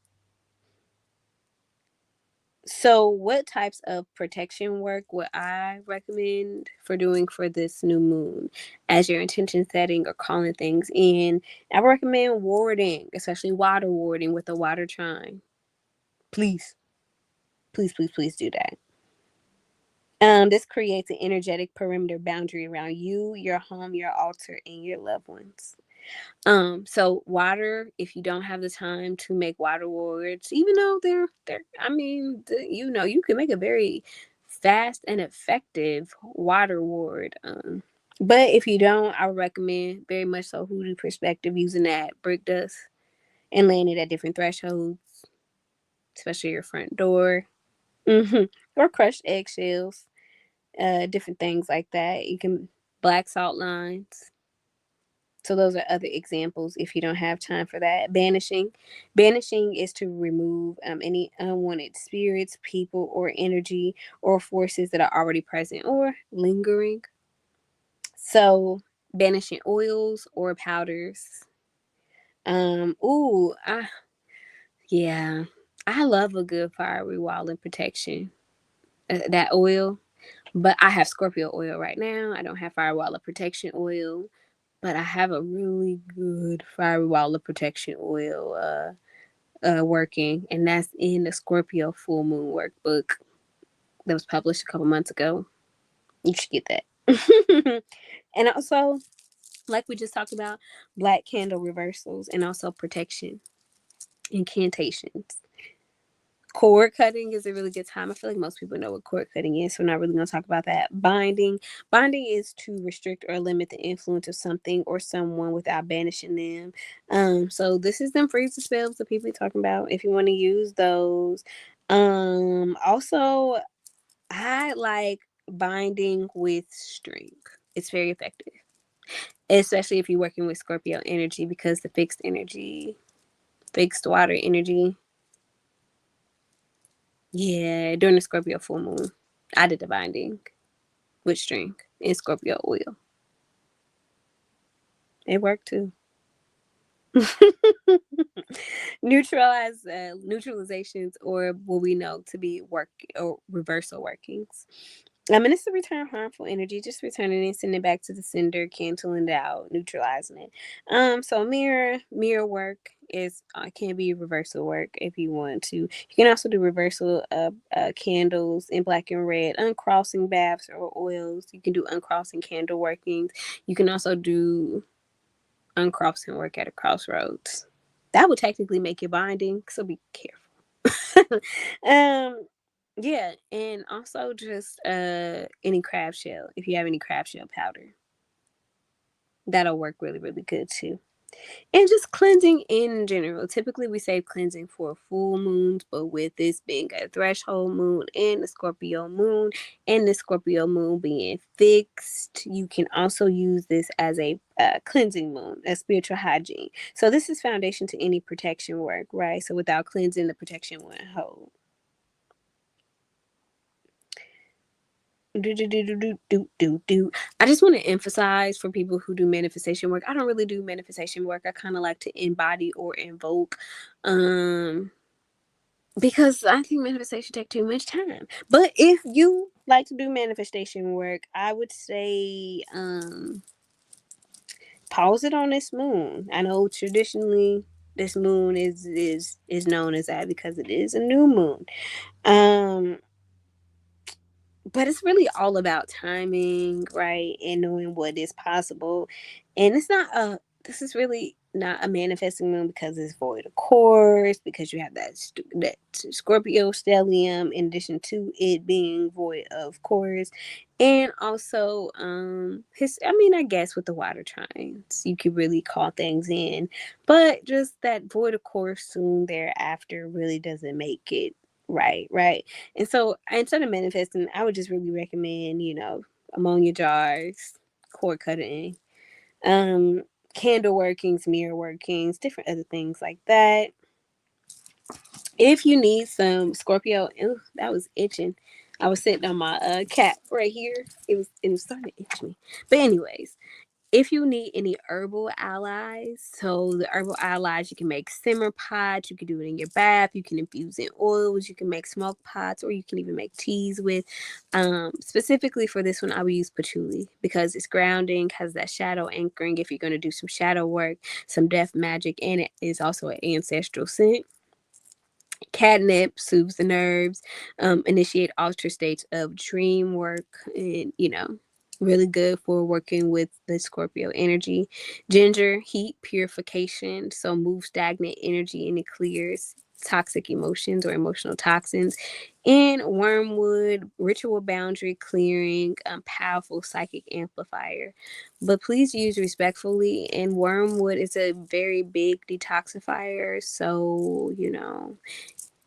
So what types of protection work would I recommend for doing for this new moon as your intention setting or calling things in? I recommend warding, especially water warding with a water trine. Please, please, please, please do that. This creates an energetic perimeter boundary around you, your home, your altar, and your loved ones. So water, if you don't have the time to make water wards, even though they're I mean, you can make a very fast and effective water ward. But if you don't, I would recommend very much so hoodoo perspective using that brick dust and laying it at different thresholds, especially your front door. Or crushed eggshells, different things like that. You can black salt lines. So those are other examples if you don't have time for that. Banishing is to remove any unwanted spirits, people, or energy or forces that are already present or lingering. So banishing oils or powders. Ooh, yeah, I love a good fiery wall and protection. That oil, but I have Scorpio oil right now. I don't have firewall of protection oil, but I have a really good firewall of protection oil working, and that's in the Scorpio full moon workbook that was published a couple months ago. You should get that. And also, like we just talked about, black candle reversals and also protection incantations. Cord cutting is a really good time. I feel like most people know what cord cutting is, so I'm not really going to talk about that. Binding is to restrict or limit the influence of something or someone without banishing them. So this is them freeze spells that people are talking about. If you want to use those, also I like binding with string. It's very effective, especially if you're working with Scorpio energy, because the fixed water energy. Yeah, during the Scorpio full moon, I did the binding with string and Scorpio oil. It worked too. Neutralizations, or what we know to be work or reversal workings. And it's to return harmful energy, just returning it, sending it back to the sender, canceling it out, neutralizing it. So mirror work is can be reversal work if you want to. You can also do reversal of candles in black and red, uncrossing baths or oils. You can do uncrossing candle workings. You can also do uncrossing work at a crossroads. That would technically make it binding, so be careful. Yeah, and also just any crab shell. If you have any crab shell powder, that'll work really, really good too. And just cleansing in general. Typically, we say cleansing for full moons, but with this being a threshold moon and the Scorpio moon, and the Scorpio moon being fixed, you can also use this as a cleansing moon, a spiritual hygiene. So this is foundation to any protection work, right? So without cleansing, the protection won't hold. I just want to emphasize for people who do manifestation work. I don't really do manifestation work. I kind of like to embody or invoke, um, because I think manifestation take too much time. But if you like to do manifestation work, I would say pause it on this moon. I know traditionally this moon is known as that because it is a new moon. Um, but it's really all about timing, right? And knowing what is possible. And it's not a, this is really not a manifesting moon because it's void of course, because you have that Scorpio stellium in addition to it being void of course. And also, I mean, I guess with the water trines, you could really call things in, but just that void of course soon thereafter really doesn't make it right. And so instead of manifesting, I would just really recommend, ammonia jars, cord cutting, um, candle workings, mirror workings, different other things like that. If you need some Scorpio, ew, that was itching. I was sitting on my cat right here. It was starting to itch me. But anyways, if you need any herbal allies, so the herbal allies, you can make simmer pots, you can do it in your bath, you can infuse in oils, you can make smoke pots, or you can even make teas with. Specifically for this one, I would use patchouli because it's grounding, has that shadow anchoring if you're going to do some shadow work, some death magic, and it is also an ancestral scent. Catnip soothes the nerves, initiate altered states of dream work, and really good for working with the Scorpio energy. Ginger, heat purification, so move stagnant energy and it clears toxic emotions or emotional toxins. And wormwood, ritual boundary clearing, powerful psychic amplifier. But please use respectfully. And wormwood is a very big detoxifier, so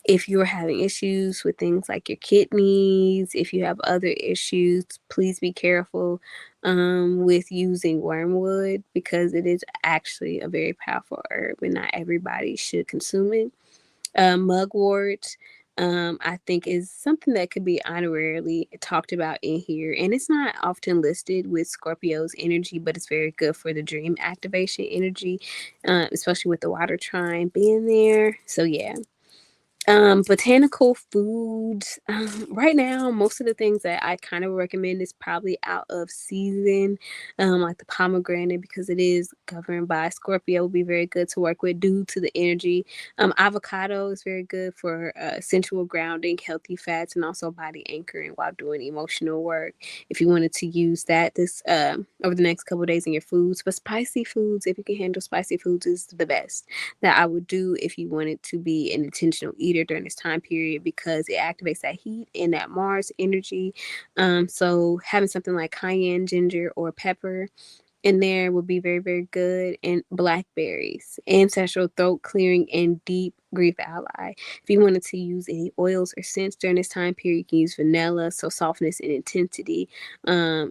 if you're having issues with things like your kidneys, if you have other issues, please be careful with using wormwood because it is actually a very powerful herb and not everybody should consume it. Mugwort, I think, is something that could be honorarily talked about in here. And it's not often listed with Scorpio's energy, but it's very good for the dream activation energy, especially with the water trine being there. So, yeah. Botanical foods. Right now, most of the things that I kind of recommend is probably out of season. Like the pomegranate because it is governed by Scorpio will be very good to work with due to the energy. Avocado is very good for sensual grounding, healthy fats, and also body anchoring while doing emotional work. If you wanted to use that this over the next couple of days in your foods, but spicy foods, if you can handle spicy foods, is the best that I would do if you wanted to be an intentional eater year during this time period because it activates that heat and that Mars energy. So having something like cayenne, ginger, or pepper in there would be very, very good. And blackberries, ancestral throat clearing, and deep grief ally. If you wanted to use any oils or scents during this time period, you can use vanilla. So softness and intensity,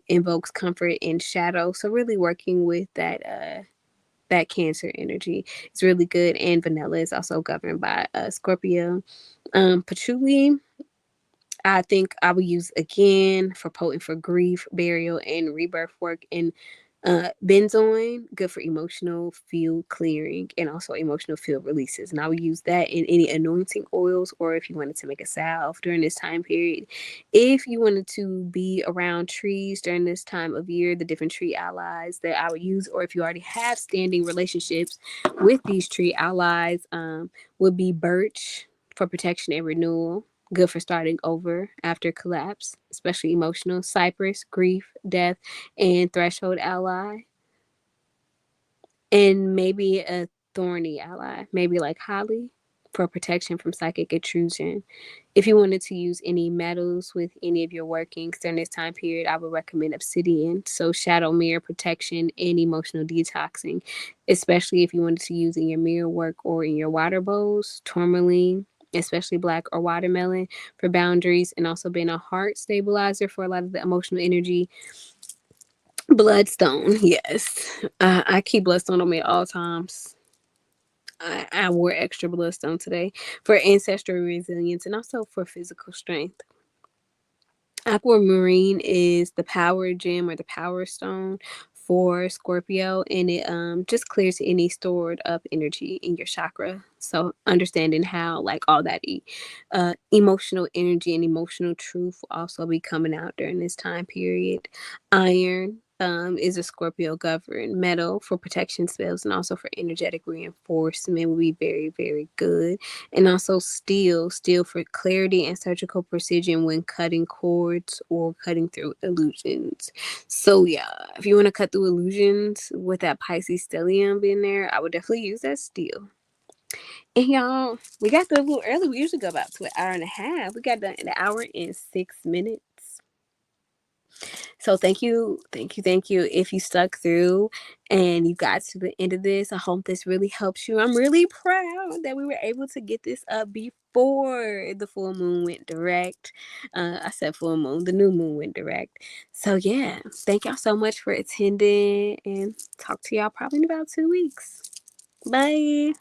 invokes comfort and shadow. So really working with that Cancer energy is really good. And vanilla is also governed by Scorpio. Patchouli, I think I would use again for potent for grief, burial, and rebirth work. And benzoin, good for emotional field clearing and also emotional field releases. And I would use that in any anointing oils, or if you wanted to make a salve during this time period. If you wanted to be around trees during this time of year, the different tree allies that I would use, or if you already have standing relationships with these tree allies, would be birch for protection and renewal, good for starting over after collapse, especially emotional. Cypress, grief, death, and threshold ally. And maybe a thorny ally, maybe like holly for protection from psychic intrusion. If you wanted to use any metals with any of your workings during this time period, I would recommend obsidian. So shadow mirror protection and emotional detoxing, especially if you wanted to use in your mirror work or in your water bowls. Tourmaline, especially black or watermelon for boundaries, and also being a heart stabilizer for a lot of the emotional energy. Bloodstone, yes. I keep bloodstone on me at all times. I wore extra bloodstone today for ancestral resilience and also for physical strength. Aquamarine is the power gem or the power stone for Scorpio, and it just clears any stored up energy in your chakra. So understanding how like all that emotional energy and emotional truth will also be coming out during this time period. Iron is a Scorpio governed metal for protection spells and also for energetic reinforcement will be very, very good. And also steel for clarity and surgical precision when cutting cords or cutting through illusions. So yeah, if you want to cut through illusions with that Pisces stellium being there, I would definitely use that steel. And y'all, we got through a little early. We usually go about to an hour and a half. We got done in an hour and 6 minutes. So thank you. If you stuck through and you got to the end of this, I hope this really helps you. I'm really proud that we were able to get this up before the full moon went direct. I said full moon, the new moon went direct. So yeah, thank y'all so much for attending, and talk to y'all probably in about 2 weeks. Bye.